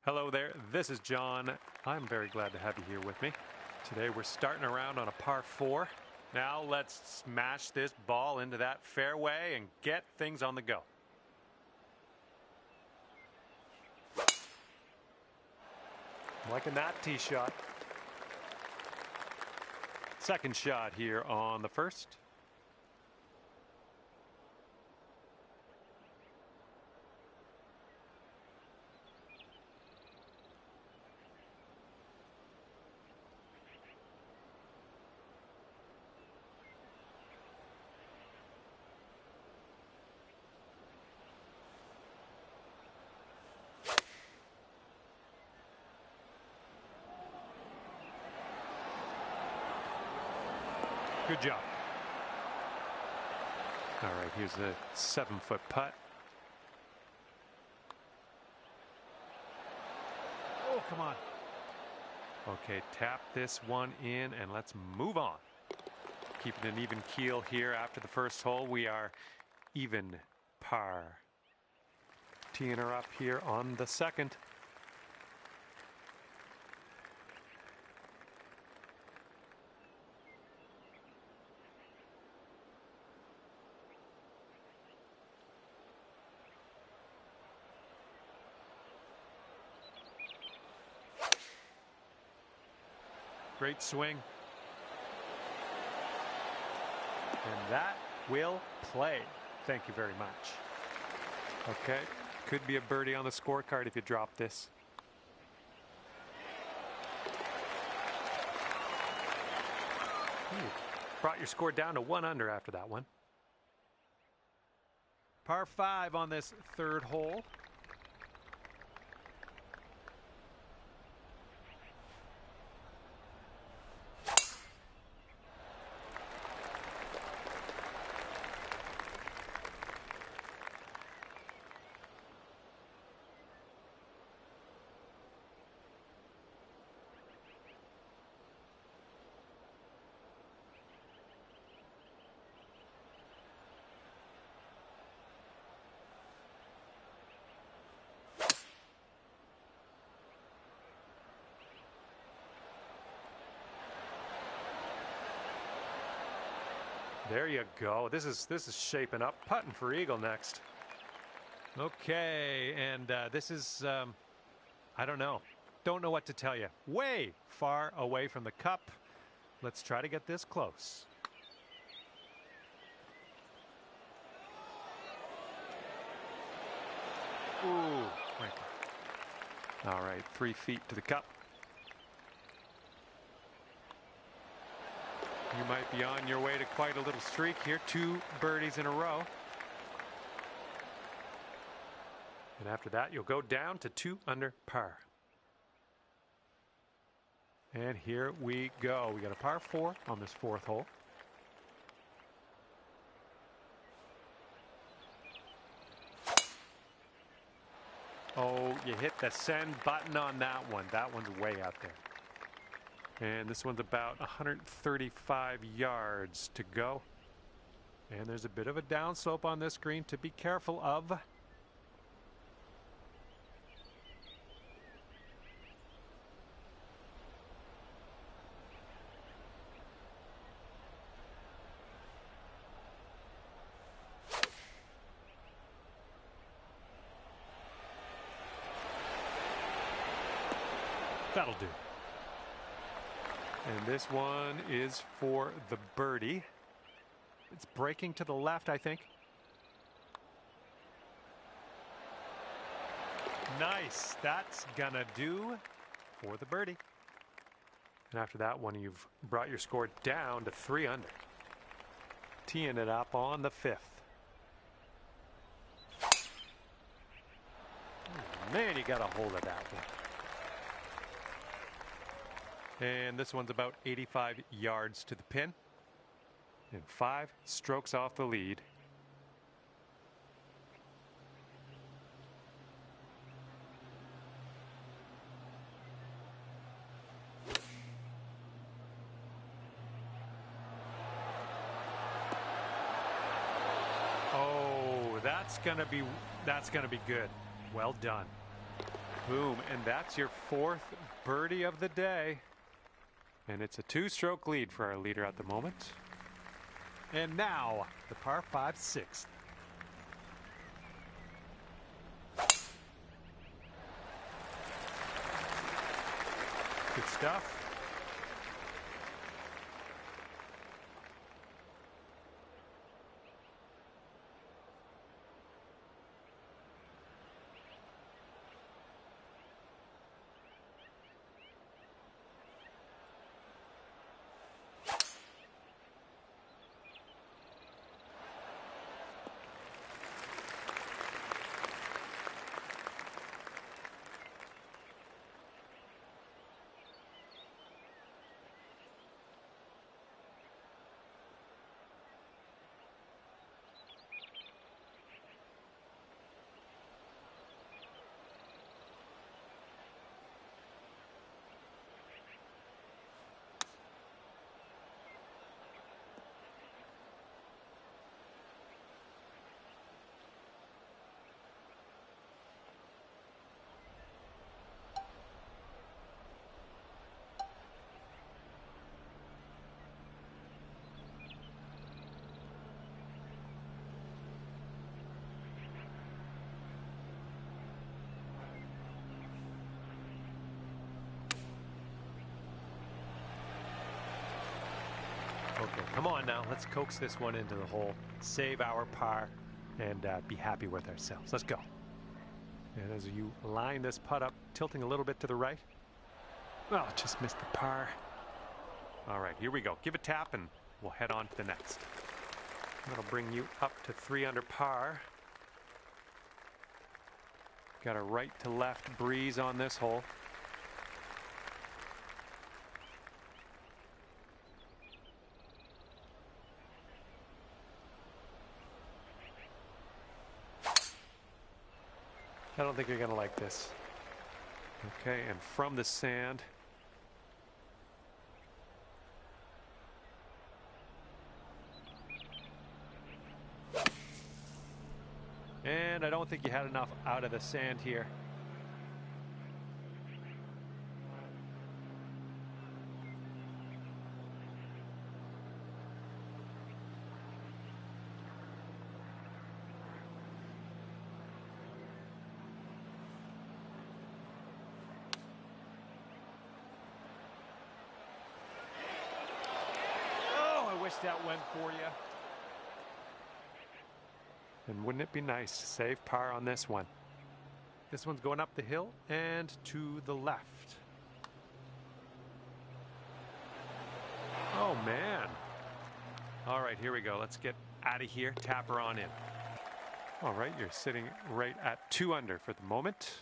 Hello there, this is John. I'm very glad to have you here with me. Today we're starting around on a par 4. Now let's smash this ball into that fairway and get things on the go. Liking that tee shot. Second shot here on the first. Good job. All right, here's a 7-foot putt. Oh, come on. Okay, tap this one in and let's move on. Keeping an even keel here after the first hole. We are even par. Teeing her up here on the second. Great swing. And that will play. Thank you very much. Okay, could be a birdie on the scorecard if you drop this. Brought your score down to 1 under after that one. Par 5 on this third hole. There you go. This is shaping up. Putting for eagle next. Okay, and this is I don't know what to tell you. Way far away from the cup. Let's try to get this close. Ooh, all right, 3 feet to the cup. You might be on your way to quite a little streak here. 2 birdies in a row. And after that, you'll go down to 2 under par. And here we go. We got a par 4 on this 4th hole. Oh, you hit the send button on that one. That one's way out there. And this one's about 135 yards to go. And there's a bit of a downslope on this green to be careful of. That'll do. And this one is for the birdie. It's breaking to the left, I think. Nice. That's gonna do for the birdie. And after that one, you've brought your score down to 3 under. Teeing it up on the 5th. Oh, man, you got a hold of that one. And this one's about 85 yards to the pin. And 5 strokes off the lead. Oh, that's gonna be good. Well done. Boom, and that's your 4th birdie of the day. And it's a 2-stroke lead for our leader at the moment. And now, the par 5 6th. Good stuff. Okay, come on now. Let's coax this one into the hole, save our par, and be happy with ourselves. Let's go. And as you line this putt up, tilting a little bit to the right. Oh, just missed the par. All right, here we go. Give a tap, and we'll head on to the next. That'll bring you up to 3 under par. Got a right to left breeze on this hole. I don't think you're going to like this. Okay, and from the sand. And I don't think you had enough out of the sand here. That went for you. And wouldn't it be nice to save par on this one? This one's going up the hill and to the left. Oh man. All right, here we go. Let's get out of here. Tap her on in. All right, you're sitting right at 2 under for the moment.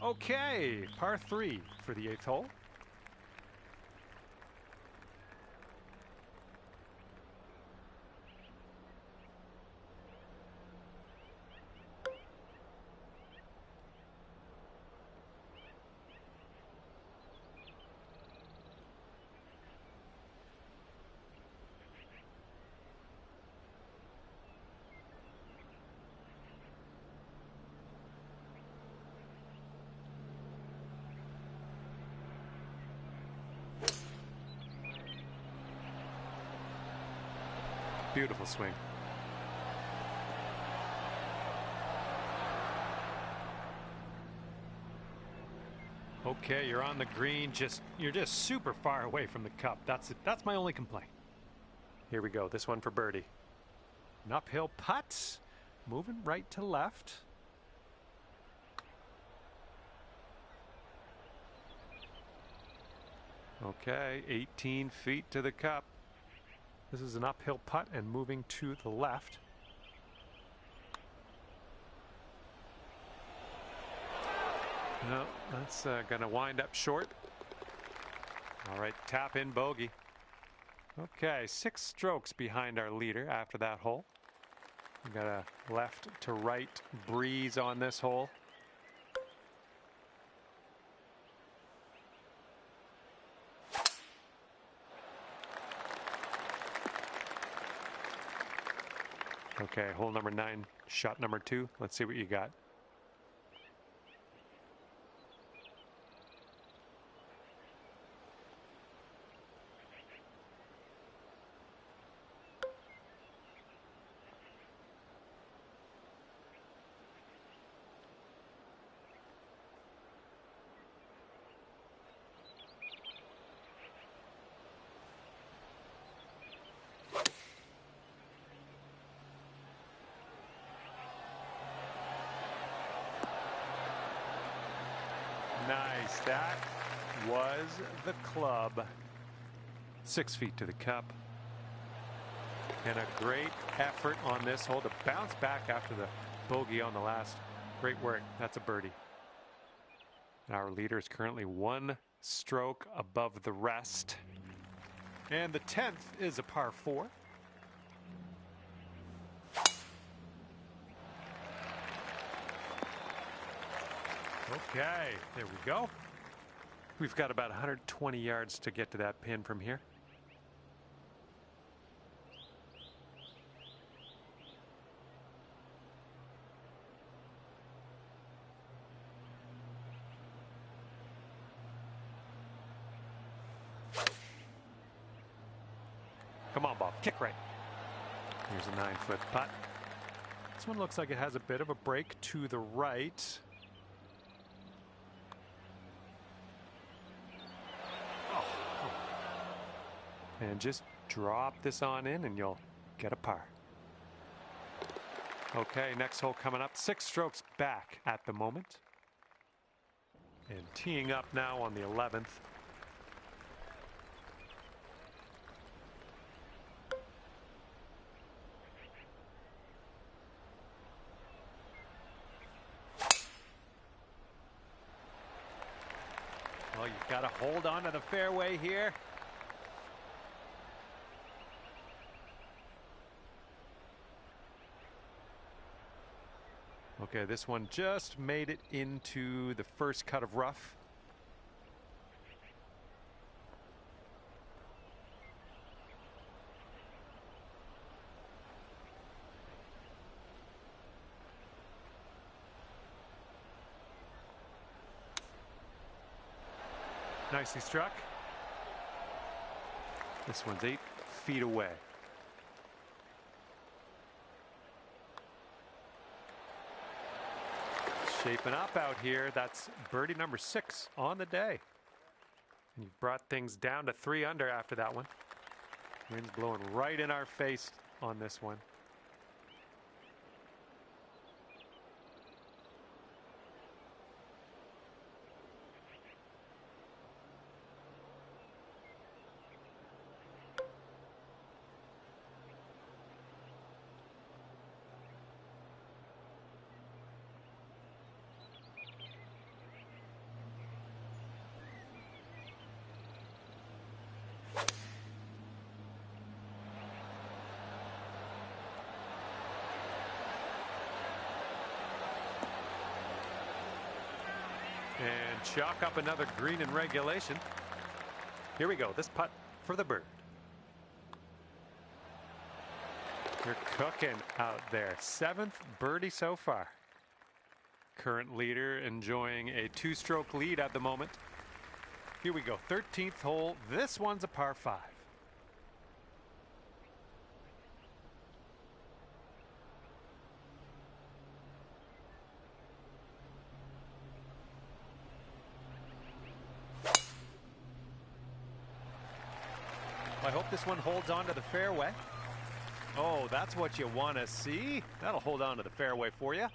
Okay, par 3 for the 8th hole. Beautiful swing. Okay, you're on the green. You're just super far away from the cup. That's my only complaint. Here we go. This one for birdie. An uphill putt. Moving right to left. Okay, 18 feet to the cup. This is an uphill putt and moving to the left. No, that's going to wind up short. All right, tap in bogey. Okay, 6 strokes behind our leader after that hole. We got a left to right breeze on this hole. Okay, hole number 9, shot number 2. Let's see what you got. Nice. That was the club. 6 feet to the cup. And a great effort on this hole to bounce back after the bogey on the last. Great work. That's a birdie. Our leader is currently 1 stroke above the rest. And the 10th is a par 4. Okay, there we go. We've got about 120 yards to get to that pin from here. Come on, Bob. Kick right. Here's a 9-foot putt. This one looks like it has a bit of a break to the right. Oh. And just drop this on in and you'll get a par. Okay, next hole coming up. 6 strokes back at the moment. And teeing up now on the 11th. Well, you've got to hold on to the fairway here. Okay, this one just made it into the first cut of rough. Nicely struck. This one's 8 feet away. Shaping up out here. That's birdie number 6 on the day. And you've brought things down to 3 under after that one. Wind's blowing right in our face on this one. And chalk up another green in regulation. Here we go. This putt for the bird. They're cooking out there. 7th birdie so far. Current leader enjoying a 2-stroke lead at the moment. Here we go. 13th hole. This one's a par 5. I hope this one holds on to the fairway. Oh, that's what you want to see. That'll hold on to the fairway for you.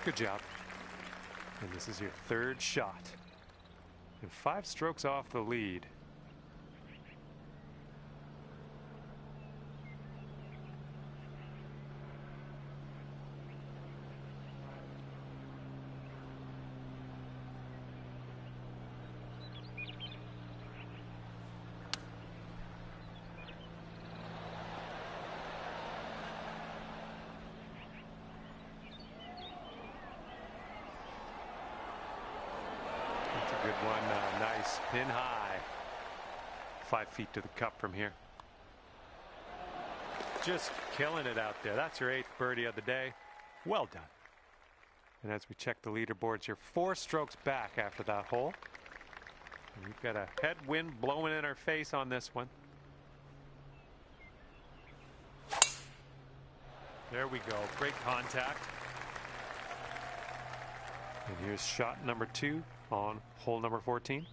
Good job. And this is your 3rd shot. And 5 strokes off the lead. Good one. Nice pin high. 5 feet to the cup from here. Just killing it out there. That's your 8th birdie of the day. Well done. And as we check the leaderboards, you're 4 strokes back after that hole. And we've got a headwind blowing in our face on this one. There we go. Great contact. And here's shot number 2 on hole number 14.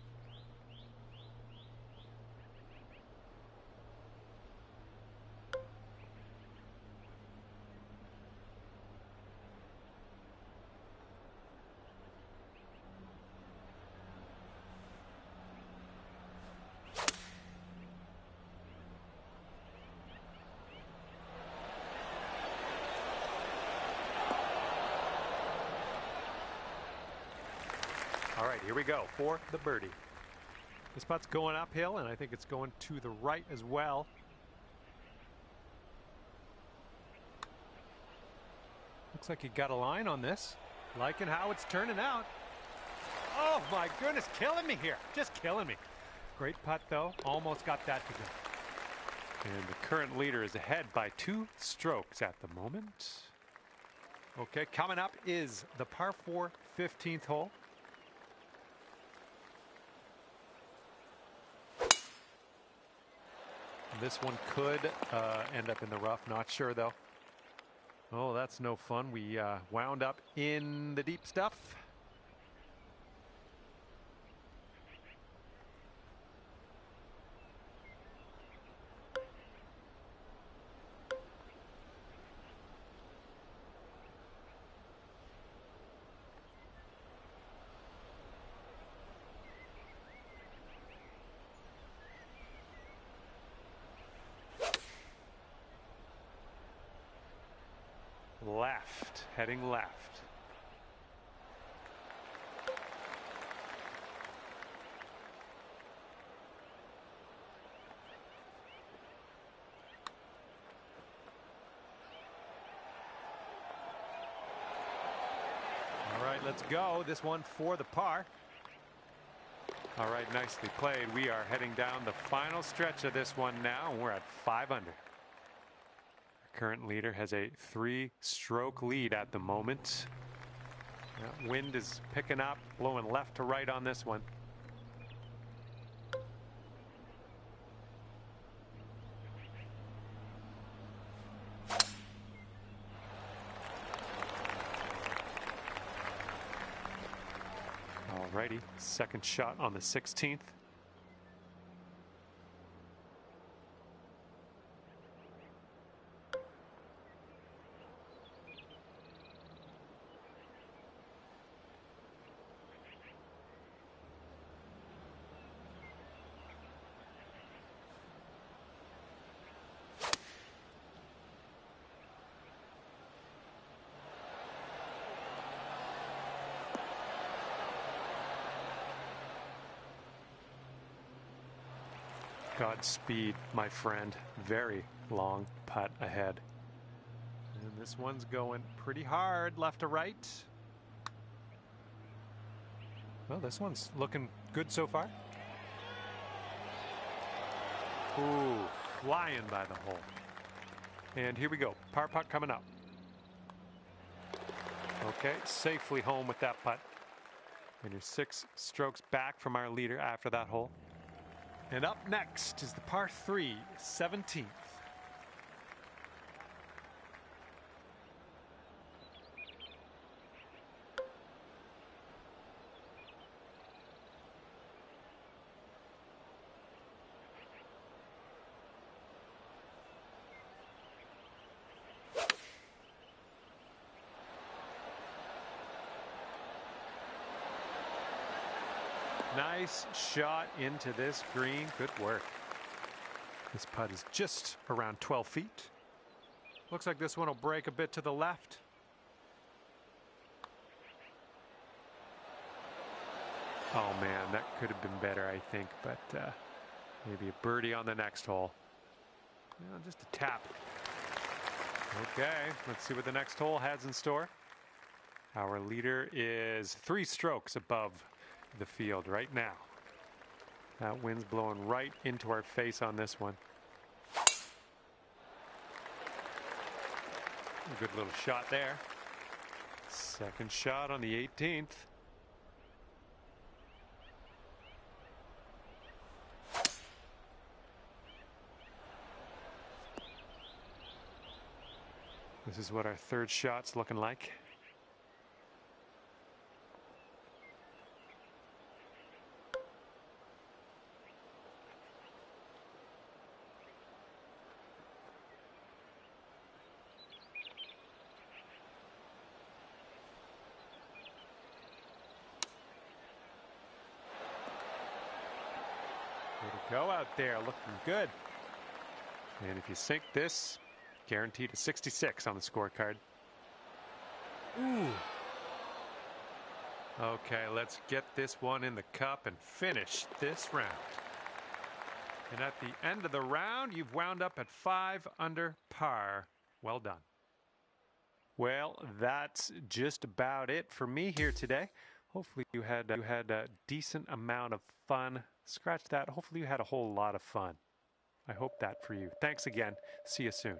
right, here we go for the birdie. This putt's going uphill, and I think it's going to the right as well. Looks like he got a line on this. Liking how it's turning out. Oh my goodness, killing me here. Just killing me. Great putt though. Almost got that to go. And the current leader is ahead by 2 strokes at the moment. Okay, coming up is the par 4 15th hole. This one could end up in the rough. Not sure though. Oh, that's no fun. We wound up in the deep stuff. Left, heading left. All right, let's go. This one for the par. All right, nicely played. We are heading down the final stretch of this one now, and we're at 5 under. Current leader has a 3-stroke lead at the moment. Wind is picking up, blowing left to right on this one. Alrighty, second shot on the 16th. Godspeed, my friend. Very long putt ahead. And this one's going pretty hard left to right. Well, this one's looking good so far. Ooh, flying by the hole. And here we go. Par putt coming up. Okay, safely home with that putt. And you're 6 strokes back from our leader after that hole. And up next is the par 3 17th. Nice shot into this green. Good work. This putt is just around 12 feet. Looks like this one will break a bit to the left. Oh man, that could have been better, I think, but maybe a birdie on the next hole. Just a tap. Okay, let's see what the next hole has in store. Our leader is 3 strokes above the field right now. That wind's blowing right into our face on this one. A good little shot there. Second shot on the 18th. This is what our third shot's looking like. Way to go out there, looking good. And if you sink this, guaranteed a 66 on the scorecard. Ooh. Okay, let's get this one in the cup and finish this round. And at the end of the round, you've wound up at 5 under par. Well done. Well, that's just about it for me here today. Hopefully you had a decent amount of fun. Scratch that. Hopefully you had a whole lot of fun. I hope that for you. Thanks again. See you soon.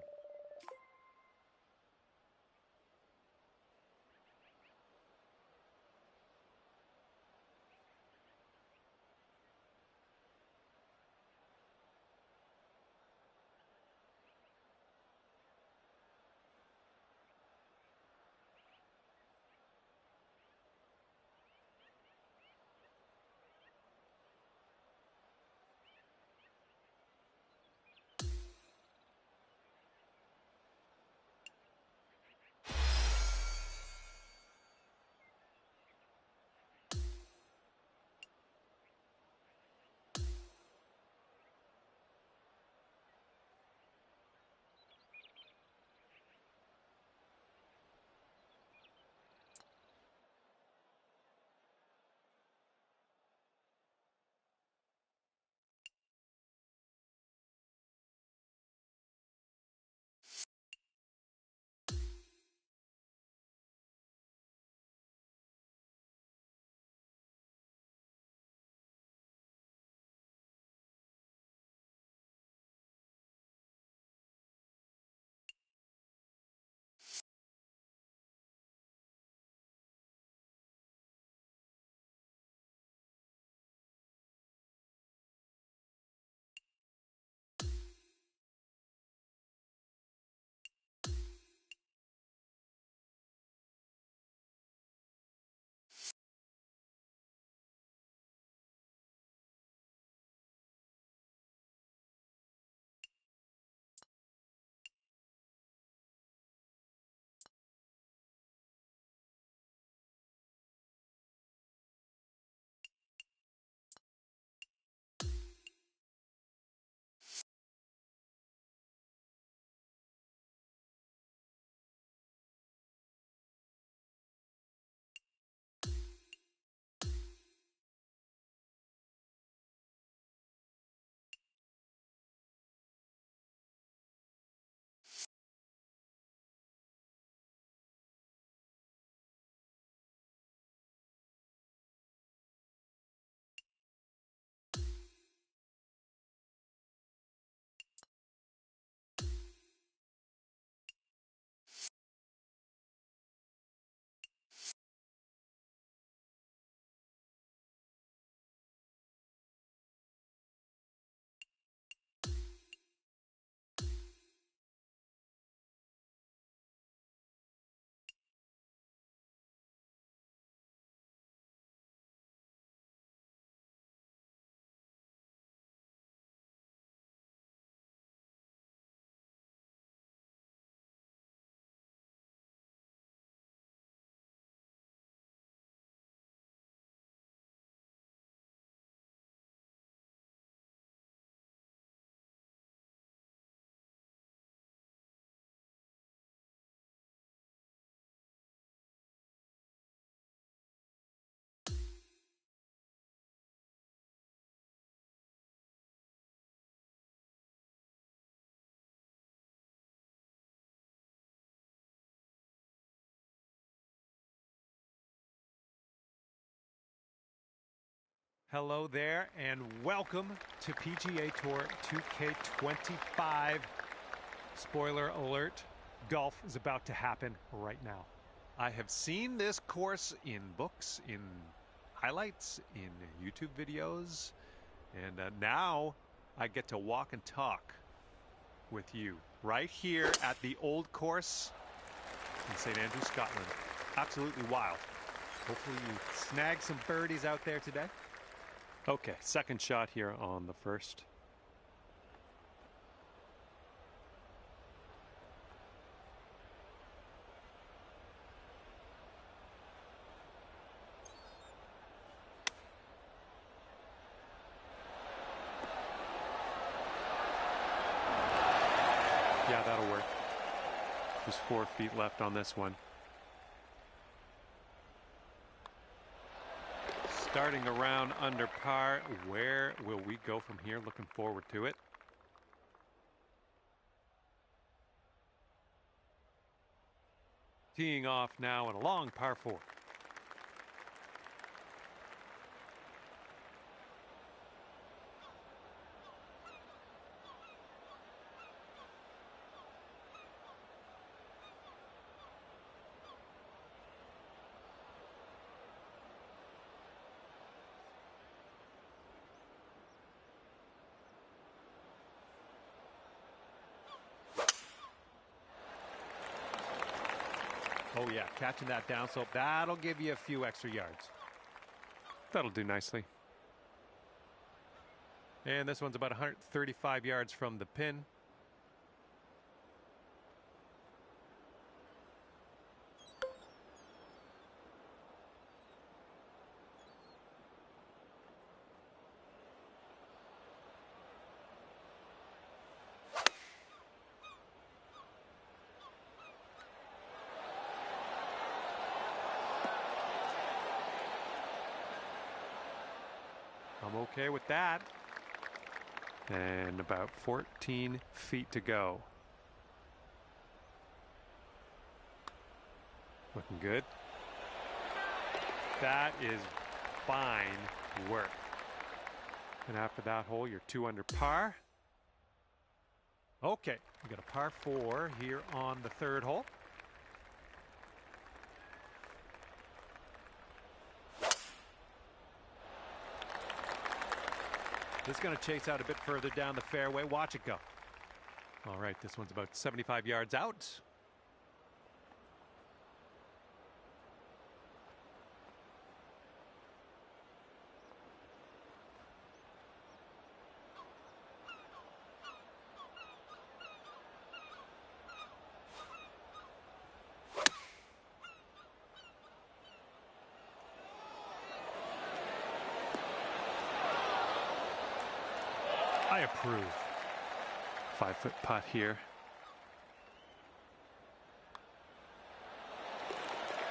Hello there, and welcome to PGA Tour 2K25. Spoiler alert, golf is about to happen right now. I have seen this course in books, in highlights, in YouTube videos, and now I get to walk and talk with you right here at the old course in St. Andrews, Scotland. Absolutely wild. Hopefully you snag some birdies out there today. Okay, second shot here on the first. Yeah, that'll work. Just 4 feet left on this one. Starting around under par. Where will we go from here? Looking forward to it. Teeing off now on a long par 4. Oh yeah, catching that downslope, that'll give you a few extra yards. That'll do nicely. And this one's about 135 yards from the pin. I'm okay with that. And about 14 feet to go. Looking good. That is fine work. And after that hole, you're 2 under par. Okay, we got a par 4 here on the 3rd hole. This is going to chase out a bit further down the fairway. Watch it go. All right, this one's about 75 yards out. I approve. 5-foot putt here.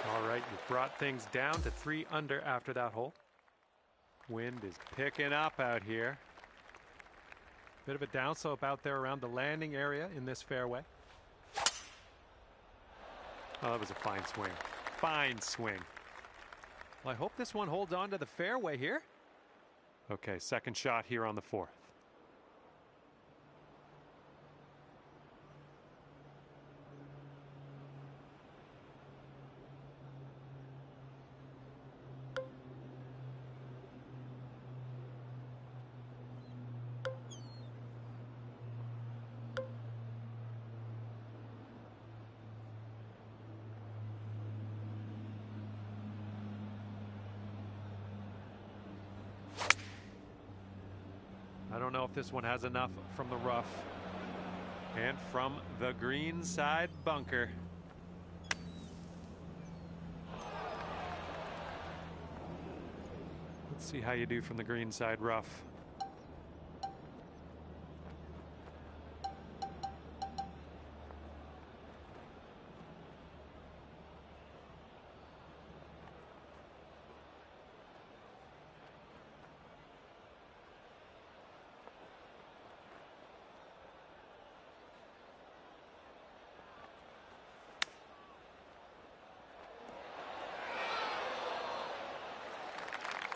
All right, you brought things down to 3 under after that hole. Wind is picking up out here. Bit of a downslope out there around the landing area in this fairway. Oh, that was a fine swing. Fine swing. Well, I hope this one holds on to the fairway here. Okay, second shot here on the 4th. I don't know if this one has enough from the rough and from the green side bunker. Let's see how you do from the green side rough.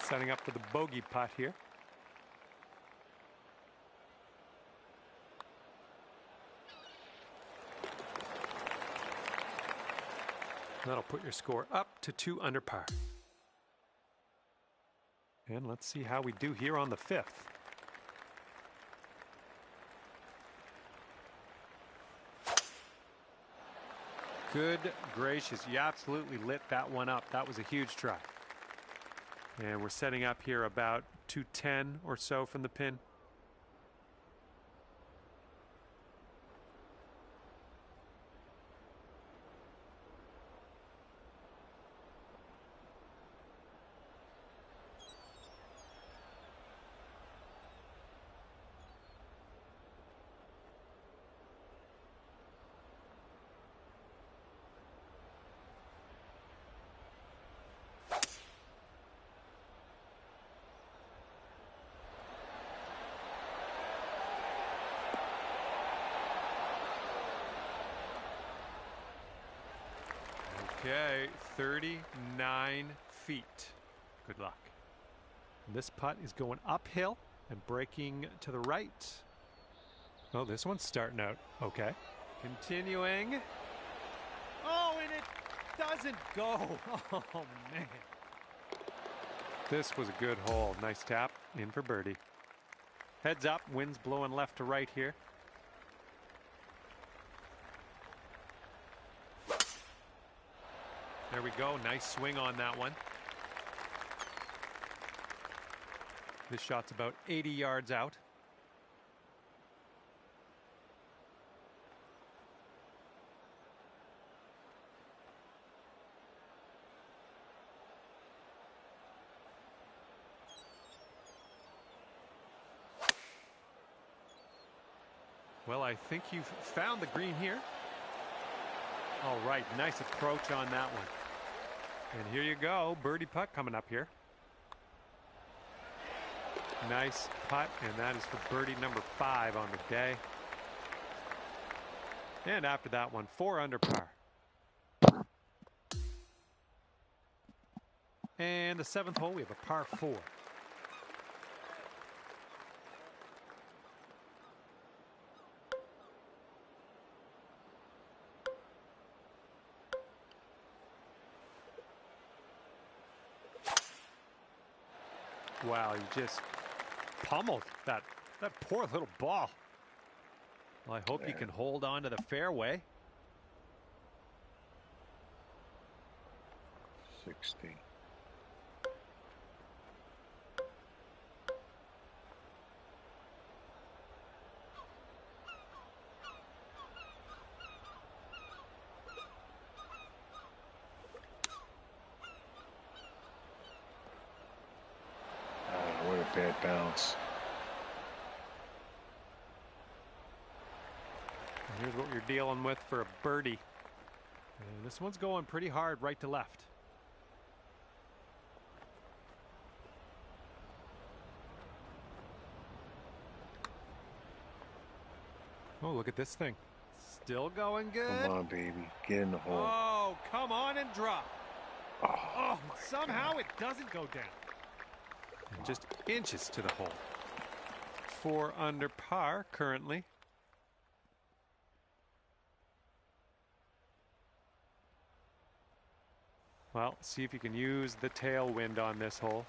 Setting up for the bogey putt here. That'll put your score up to 2 under par. And let's see how we do here on the 5th. Good gracious, you absolutely lit that one up. That was a huge try. And we're setting up here about 210 or so from the pin. Okay, 39 feet. Good luck. This putt is going uphill and breaking to the right. Oh, this one's starting out okay. Continuing. Oh, and it doesn't go. Oh, man. This was a good hole. Nice tap in for birdie. Heads up, wind's blowing left to right here. There we go. Nice swing on that one. This shot's about 80 yards out. Well, I think you've found the green here. All right, nice approach on that one. And here you go, birdie putt coming up here. Nice putt, and that is for birdie number 5 on the day. And after that one, 4 under par. And the 7th hole, we have a par 4. Wow, you just pummeled that poor little ball. Well, I hope you can hold on to the fairway. 60. What a bad bounce. And here's what you're dealing with for a birdie. And this one's going pretty hard right to left. Oh, look at this thing. Still going good. Come on, baby. Get in the hole. Oh, come on and drop. Oh, somehow it doesn't go down. And just inches to the hole. 4 under par currently. Well, see if you can use the tailwind on this hole.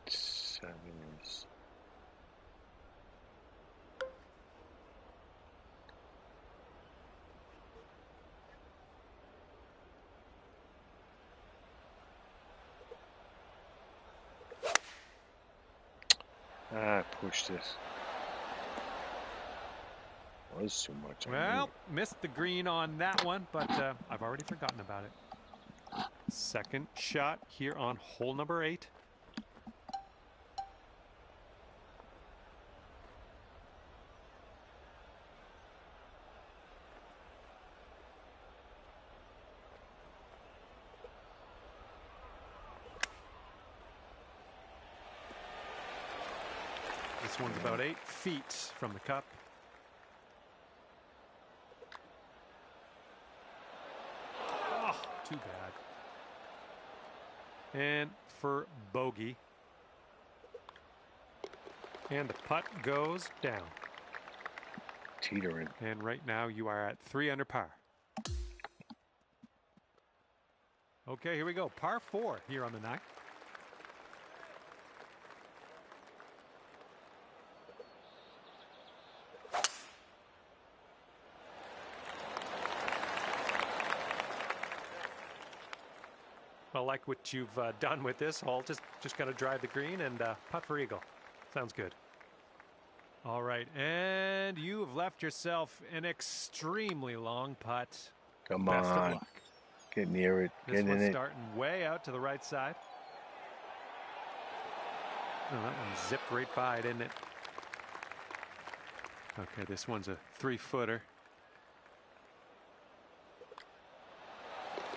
Sevens. Push this. Was too much. Well, missed the green on that one, but I've already forgotten about it. Second shot here on hole number 8. This one's about 8 feet from the cup. Oh, too bad. And for bogey. And the putt goes down. Teetering. And right now you are at 3 under par. Okay, here we go. Par 4 here on the night. Well, like what you've done with this hole, just got to drive the green and putt for eagle. Sounds good. All right, and you have left yourself an extremely long putt. Come Best of on. luck. Get near it. This Get in one's it. starting way out to the right side. Oh, that one zipped right by, didn't it? Okay, this one's a 3-footer.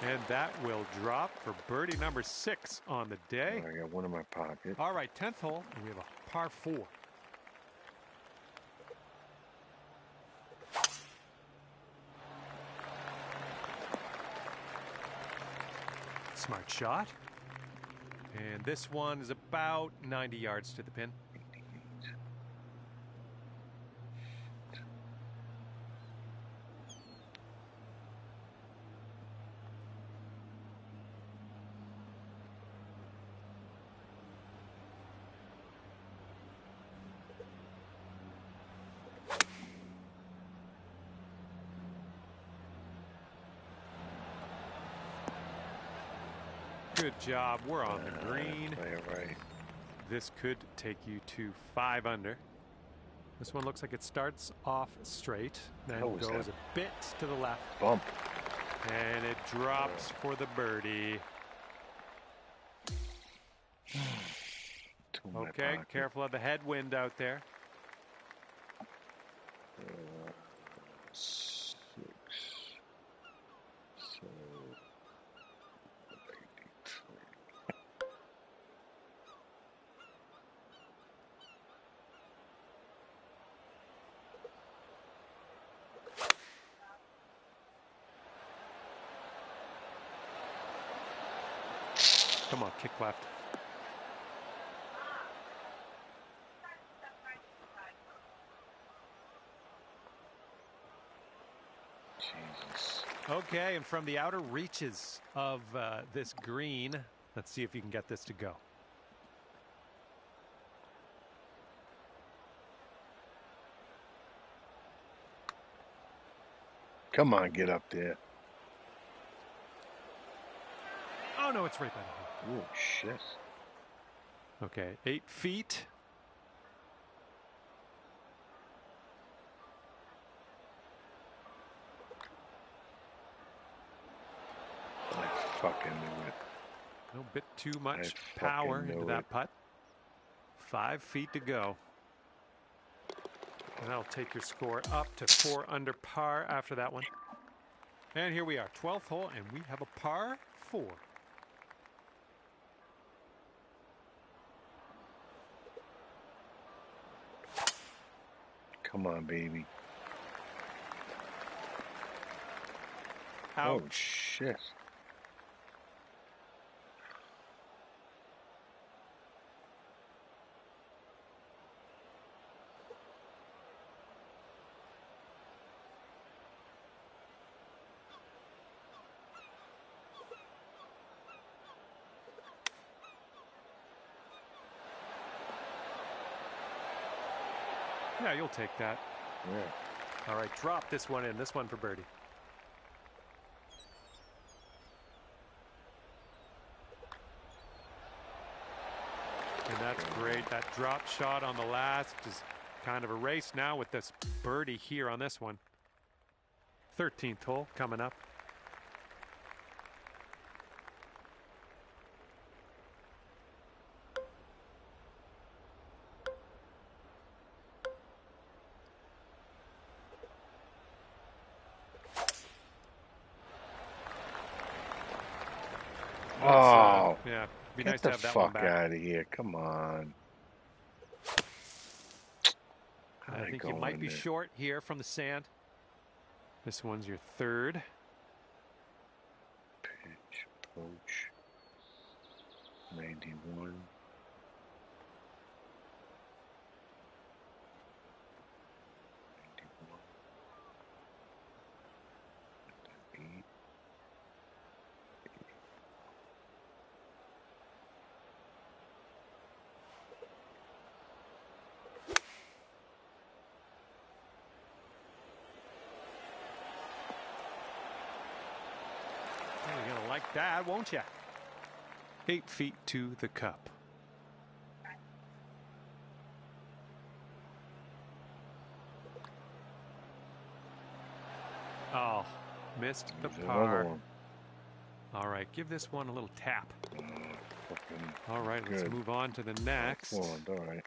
And that will drop for birdie number 6 on the day. I got one in my pocket. All right, 10th hole, and we have a par 4. Smart shot. And this one is about 90 yards to the pin. Good job. We're on the green. Right. This could take you to 5 under. This one looks like it starts off straight, then goes a bit to the left. Bump. And it drops for the birdie. Okay, careful of the headwind out there. 6. So 83. Come on, kick left. Jesus. Okay, and from the outer reaches of this green, let's see if you can get this to go. Come on, get up there. Oh, no, it's right by the hole. Oh, shit. Okay, 8 feet. I fucking knew it. A bit too much power into that putt. 5 feet to go. And that'll take your score up to 4 under par after that one. And here we are, 12th hole, and we have a par 4. Come on, baby. Ouch. Oh, shit. Yeah, you'll take that. Yeah. All right, drop this one in. This one for birdie. And that's great. That drop shot on the last is kind of a race now with this birdie here on this one. 13th hole coming up. Oh, yeah. Be get nice the to have that one fuck back. out of here. Come on. I think you might be short here from the sand. This one's your 3rd. Pitch, approach. 91. 8. You're going to like that, won't you? 8 feet to the cup. Oh, missed the par. All right, give this one a little tap. All right, let's move on to the next. All right.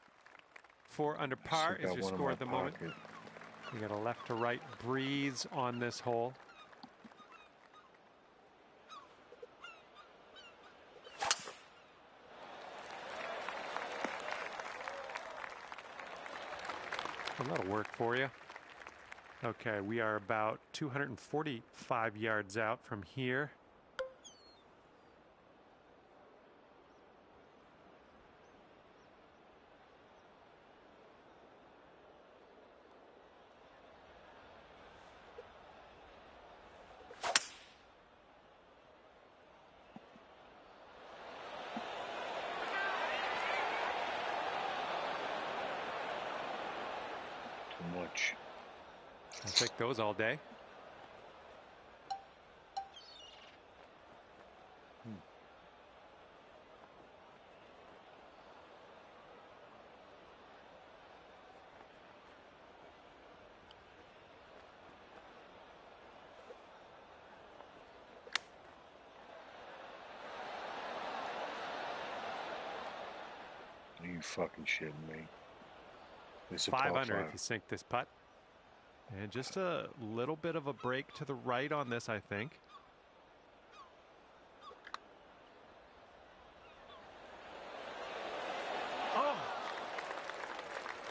4 under par is your score at the moment. You got a left to right breeze on this hole. Well, that'll work for you. Okay, we are about 245 yards out from here. Too much. I'll take those all day. Are you fucking shitting me? This is a 5 par under if five. you sink this putt. And just a little bit of a break to the right on this, I think. Oh!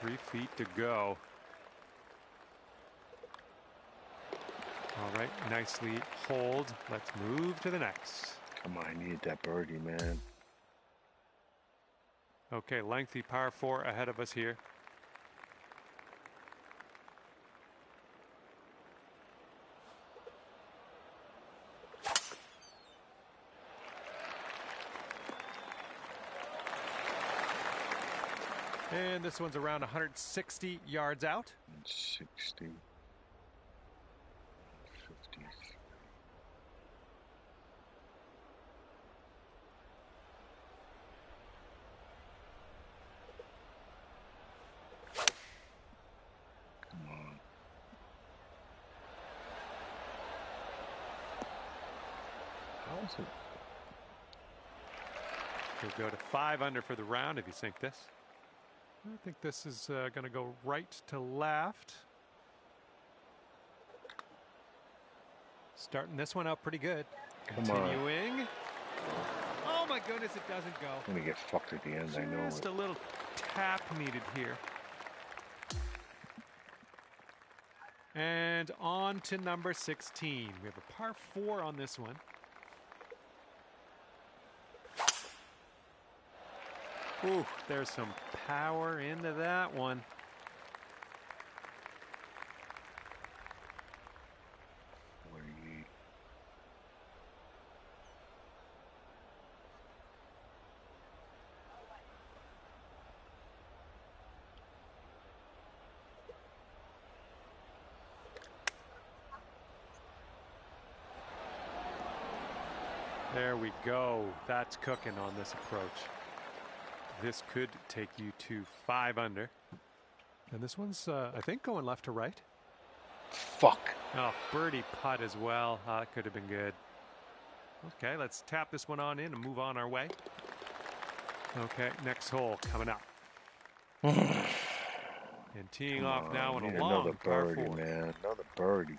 3 feet to go. All right, nicely hold. Let's move to the next. Come on, I needed that birdie, man. Okay, lengthy par 4 ahead of us here. And this one's around 160 yards out. 60. 50. Come on. How is it? We'll go to 5 under for the round if you sink this. I think this is going to go right to left. Starting this one out pretty good. Come Continuing. Oh my goodness, it doesn't go. I'm gonna get fucked at the end. I know Just it. a little tap needed here. And on to number 16. We have a par 4 on this one. Ooh, there's some power into that one. There we go. That's cooking on this approach. This could take you to 5 under. And this one's, I think, going left to right. Fuck. Oh, birdie putt as well. Oh, that could have been good. Okay, let's tap this one on in and move on our way. Okay, next hole coming up. And teeing off now on a long another par birdie, 4. man. Another birdie.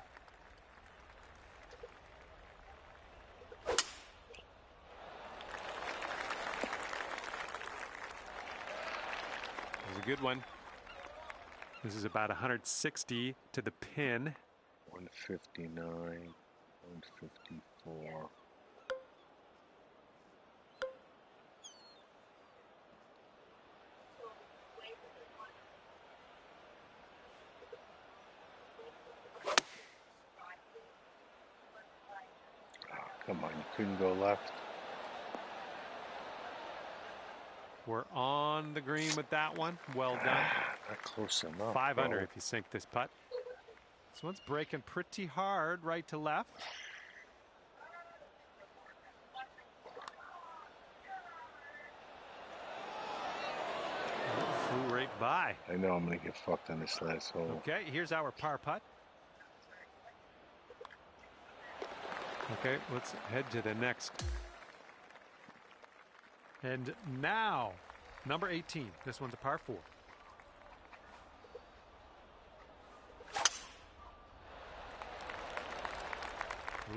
It was a good one. This is about 160 to the pin. 159, 154. Oh, come on, you couldn't go left. We're on the green with that one. Well done. Not close enough. 5 bro. under if you sink this putt. This one's breaking pretty hard right to left. Flew right by. I know I'm going to get fucked on this last hole. Okay, here's our par putt. Okay, let's head to the next. And now, number 18. This one's a par 4.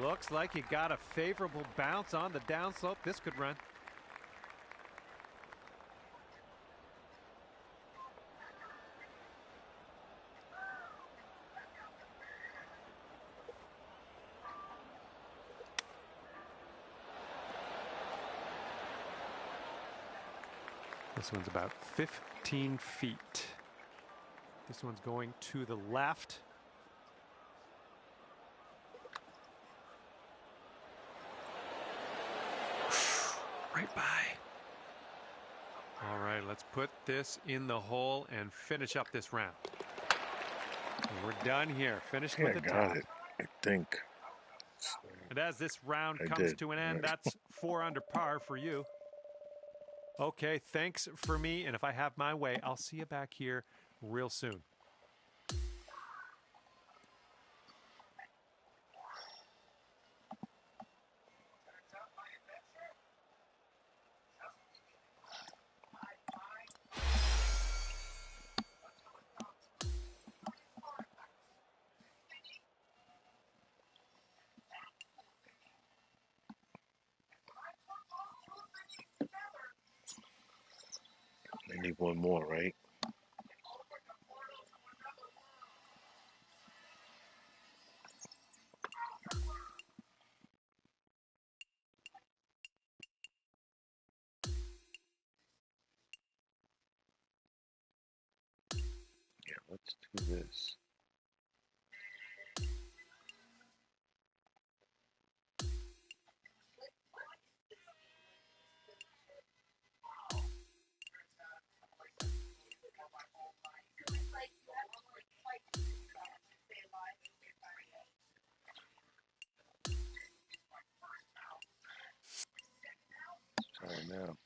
Looks like you got a favorable bounce on the downslope. This could run. This one's about 15 feet. This one's going to the left. Right by. All right, let's put this in the hole and finish up this round. And we're done here. Finished with the top. Got it, I think. And as this round I comes did. to an end, that's 4 under par for you. Okay, thanks for me. And if I have my way, I'll see you back here real soon. I need one more, right? Yeah, let's do this. Sorry now.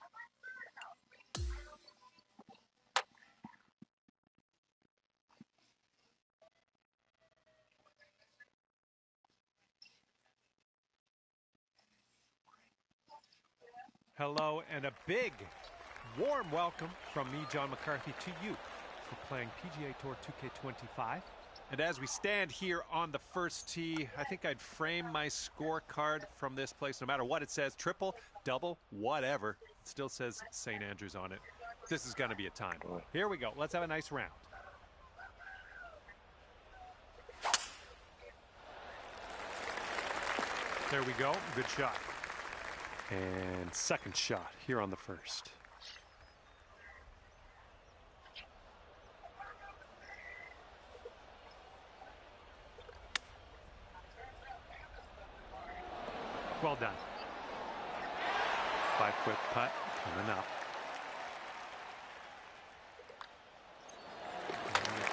Hello and a big, warm welcome from me, John McCarthy, to you for playing PGA Tour 2K25. And as we stand here on the first tee, I think I'd frame my scorecard from this place, no matter what it says, triple, double, whatever. It still says St. Andrews on it. This is going to be a time. Here we go. Let's have a nice round. There we go. Good shot. And second shot here on the first. Well done. 5-foot putt coming up.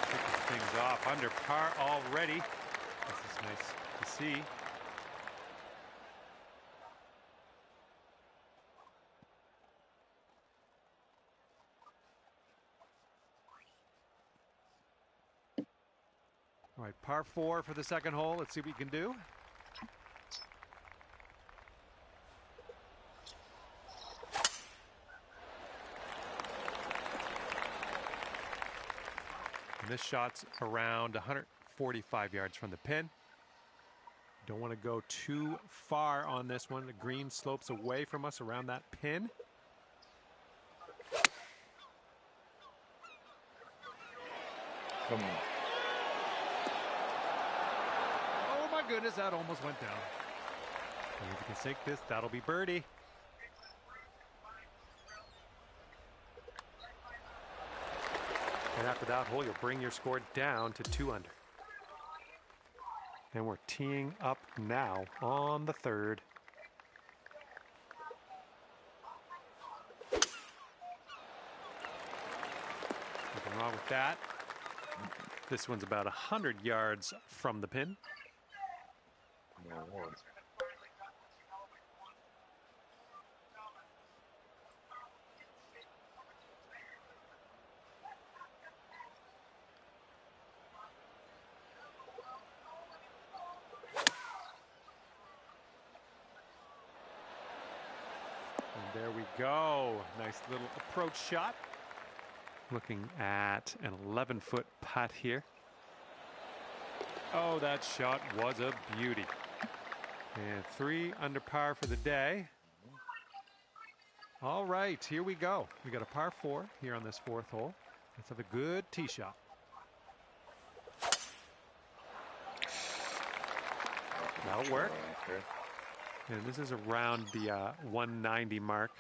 Kicking things off under par already. This is nice to see. All right, par 4 for the second hole. Let's see what we can do. And this shot's around 145 yards from the pin. Don't want to go too far on this one. The green slopes away from us around that pin. Come on. Oh my goodness, that almost went down. And if we can sink this, that'll be birdie. And after that hole, you'll bring your score down to 2 under. And we're teeing up now on the third. Nothing wrong with that. This one's about 100 yards from the pin. No one. And there we go. Nice little approach shot. Looking at an 11-foot putt here. Oh, that shot was a beauty. And 3 under par for the day. All right, here we go. We got a par 4 here on this 4th hole. Let's have a good tee shot. That'll work. Okay. And this is around the 190 mark.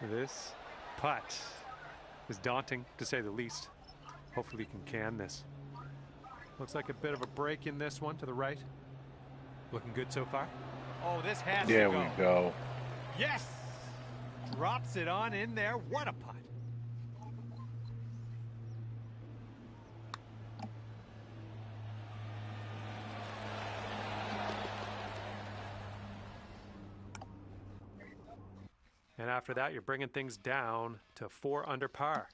This putt is daunting, to say the least. Hopefully he can this. Looks like a bit of a break in this one to the right. Looking good so far. Oh, this has to go. There we go. Yes! Drops it on in there. What a putt. And after that, you're bringing things down to 4 under par.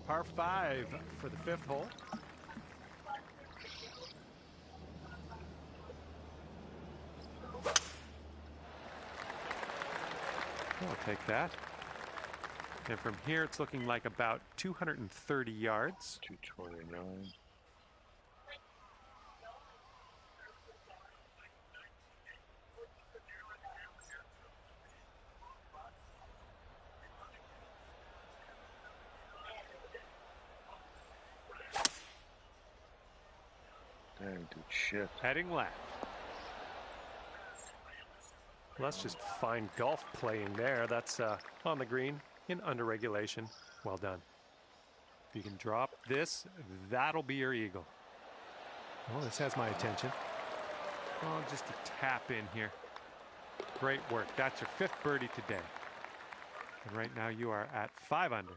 Par 5 for the 5th hole. I'll take that. And from here, it's looking like about 230 yards. 229. Dang, dude, shit. Heading left. Well, that's just fine golf playing there. That's on the green in under regulation. Well done. If you can drop this, that'll be your eagle. Oh, this has my attention. Oh, just a tap in here. Great work. That's your 5th birdie today. And right now you are at 5 under.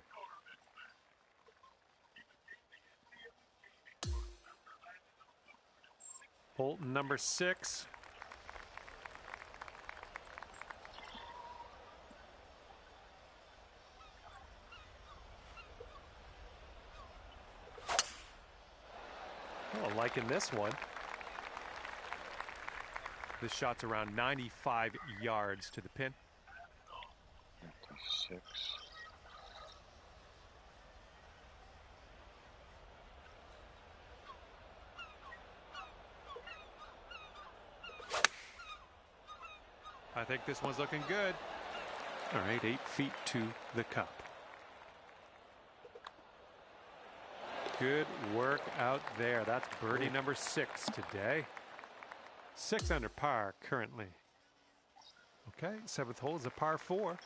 Hole number 6. Oh, liking this one. This shot's around 95 yards to the pin. 56. I think this one's looking good. All right, 8 feet to the cup. Good work out there. That's birdie number 6 today. 6 under par currently. Okay, 7th hole is a par 4.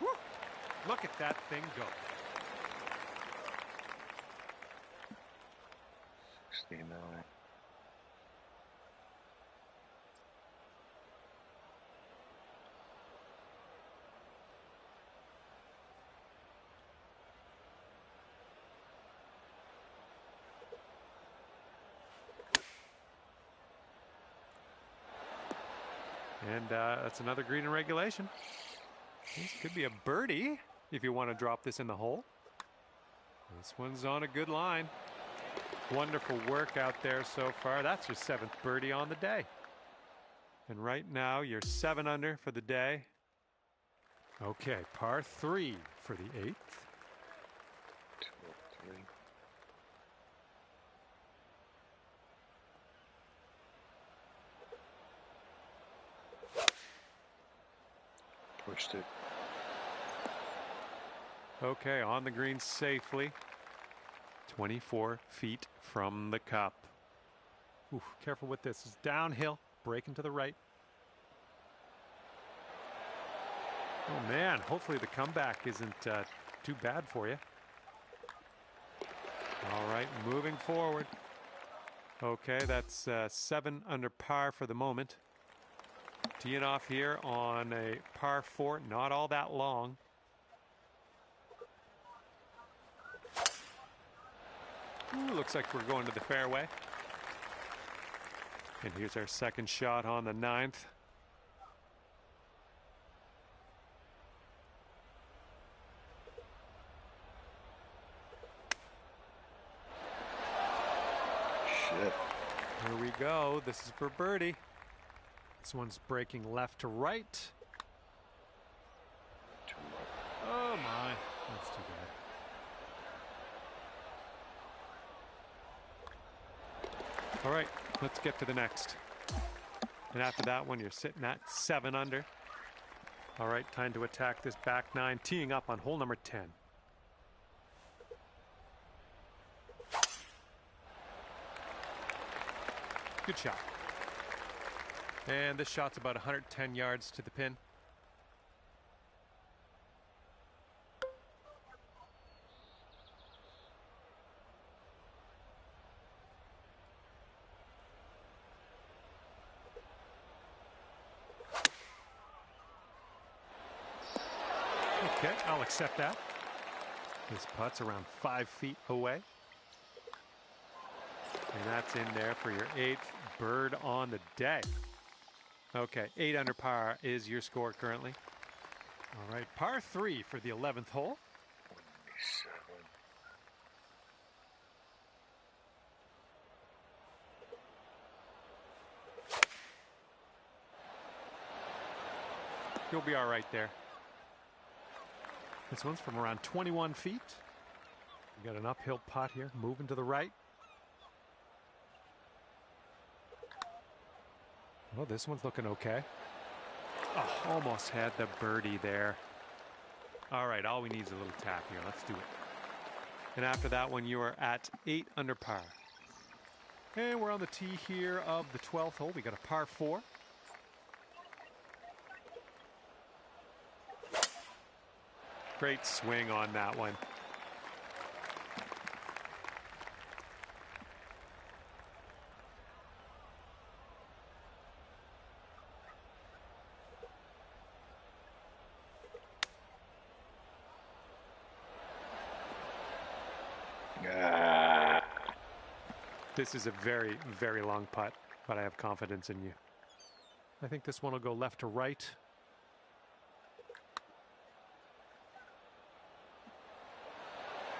Woo! Look at that thing go. 69. And that's another green in regulation. This could be a birdie if you want to drop this in the hole. This one's on a good line. Wonderful work out there so far. That's your 7th birdie on the day. And right now you're 7 under for the day. Okay, par 3 for the 8th. 203. Pushed it. Okay, on the green safely. 24 feet from the cup. Ooh, careful with this. It's downhill, breaking to the right. Oh man, hopefully the comeback isn't too bad for you. All right, moving forward. Okay, that's 7 under par for the moment. Teeing off here on a par 4, not all that long. Ooh, looks like we're going to the fairway. And here's our second shot on the 9th. Shit. Here we go. This is for birdie. This one's breaking left to right. Too low. Oh my, that's too bad. All right, let's get to the next. And after that one, you're sitting at 7 under. All right, time to attack this back 9, teeing up on hole number 10. Good shot. And this shot's about 110 yards to the pin. Okay, I'll accept that. This putt's around 5 feet away. And that's in there for your 8th bird on the day. Okay, 8 under par is your score currently. All right, par 3 for the 11th hole. 27. You'll be all right there. This one's from around 21 feet. We got an uphill putt here, moving to the right. Well, this one's looking okay. Oh, almost had the birdie there. All right, all we need is a little tap here. Let's do it. And after that one, you are at 8 under par. And we're on the tee here of the 12th hole. We got a par 4. Great swing on that one. This is a very, very long putt, but I have confidence in you. I think this one will go left to right.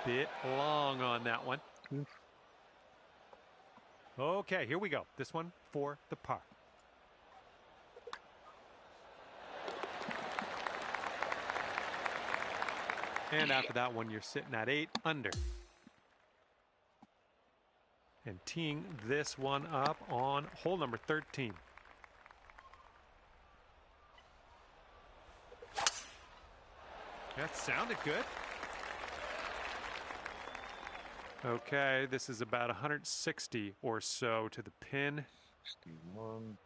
Bit long on that one. Okay, here we go. This one for the par. And after that one, you're sitting at 8 under. And teeing this one up on hole number 13. That sounded good. Okay, this is about 160 or so to the pin. 61.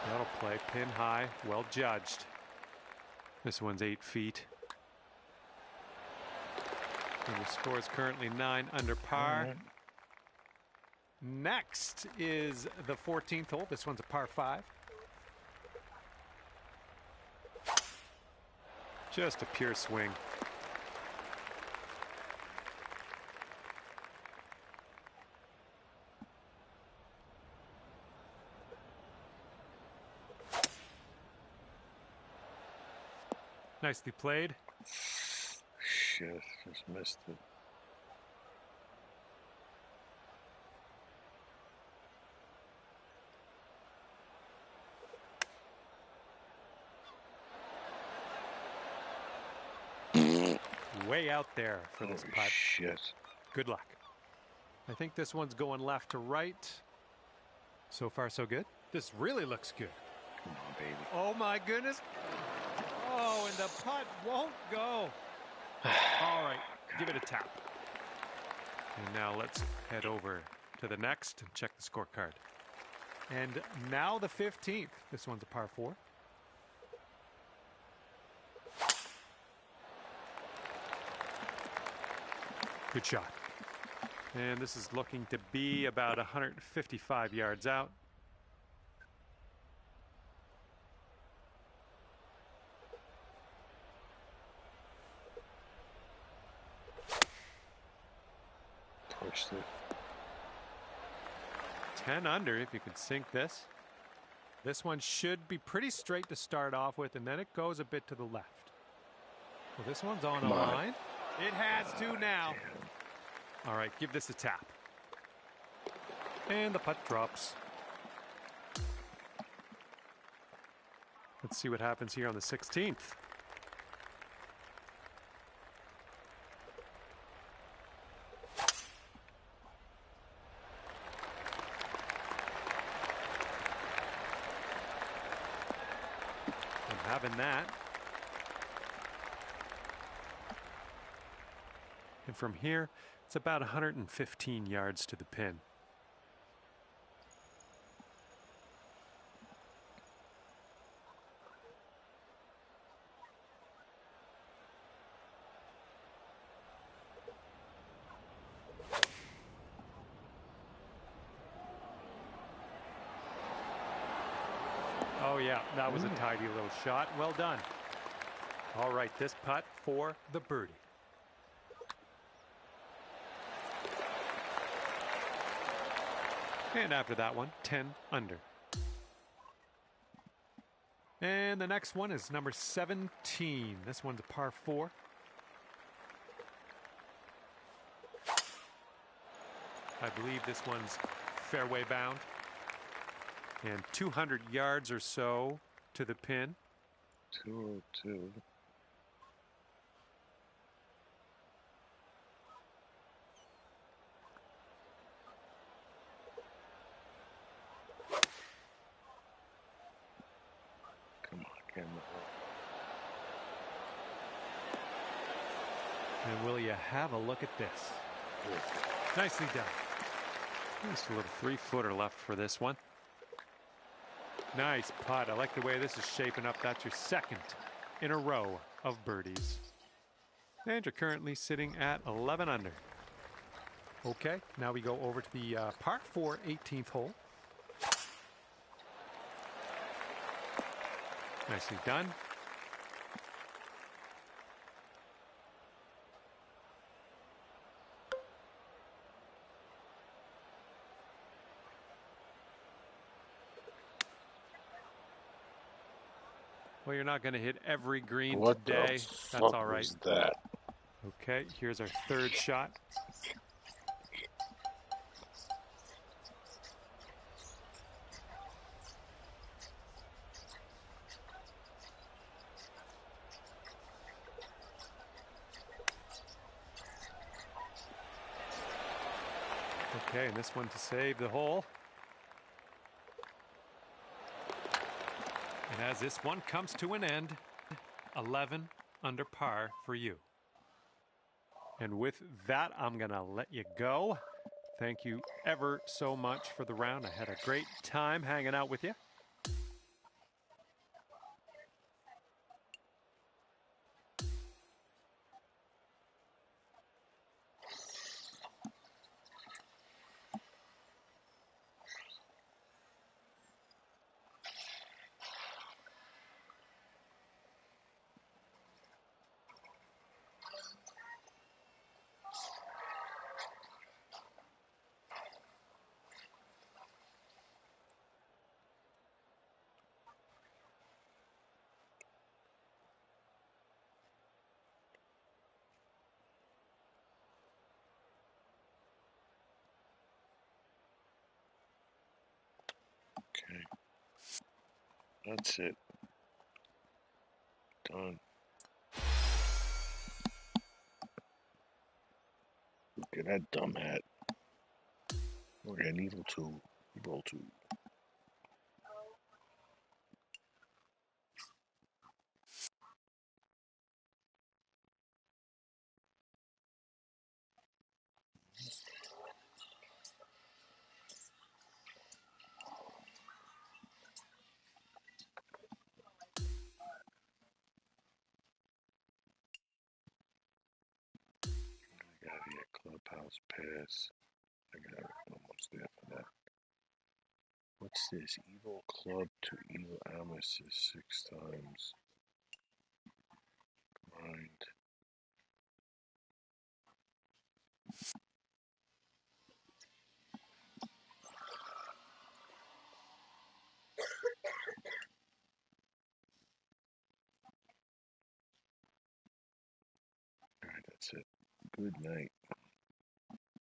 That'll play pin high, well judged. This one's 8 feet. And the score is currently 9 under par. Right. Next is the 14th hole. This one's a par 5. Just a pure swing. Nicely played. Shit, just missed it. Way out there for this putt. Shit. Good luck. I think this one's going left to right. So far, so good. This really looks good. Come on, baby. Oh, my goodness. Oh, and the putt won't go. All right, give it a tap. And now let's head over to the next and check the scorecard. And now the 15th. This one's a par 4. Good shot. And this is looking to be about 155 yards out. Pushed it. 10 under if you could sink this. This one should be pretty straight to start off with, and then it goes a bit to the left. Well, this one's on a line. It has to now. All right, give this a tap. And the putt drops. Let's see what happens here on the 16th. I'm having that. And from here, it's about 115 yards to the pin. Oh yeah, that was a tidy little shot. Well done. All right, this putt for the birdie. And after that one, 10 under. And the next one is number 17. This one's a par 4. I believe this one's fairway bound. And 200 yards or so to the pin. 202. Come on, camera. And will you have a look at this? Nicely done. Just a little 3-footer left for this one. Nice putt. I like the way this is shaping up. That's your second in a row of birdies. And you're currently sitting at 11 under. Okay, now we go over to the par 4 18th hole. Nicely done. Well, you're not going to hit every green What today. the That's fuck all right. was that? Okay, here's our third shot. Okay, and this one to save the hole. And as this one comes to an end, 11 under par for you. And with that, I'm going to let you go. Thank you ever so much for the round. I had a great time hanging out with you. Okay. That's it. Done. Look at that dumb hat. Look at an evil two. Evil two. I gotta get clubhouse pass. I got it. Almost there for that. What's this? Evil club to evil amethyst 6 times. Grind. Alright, that's it. Good night.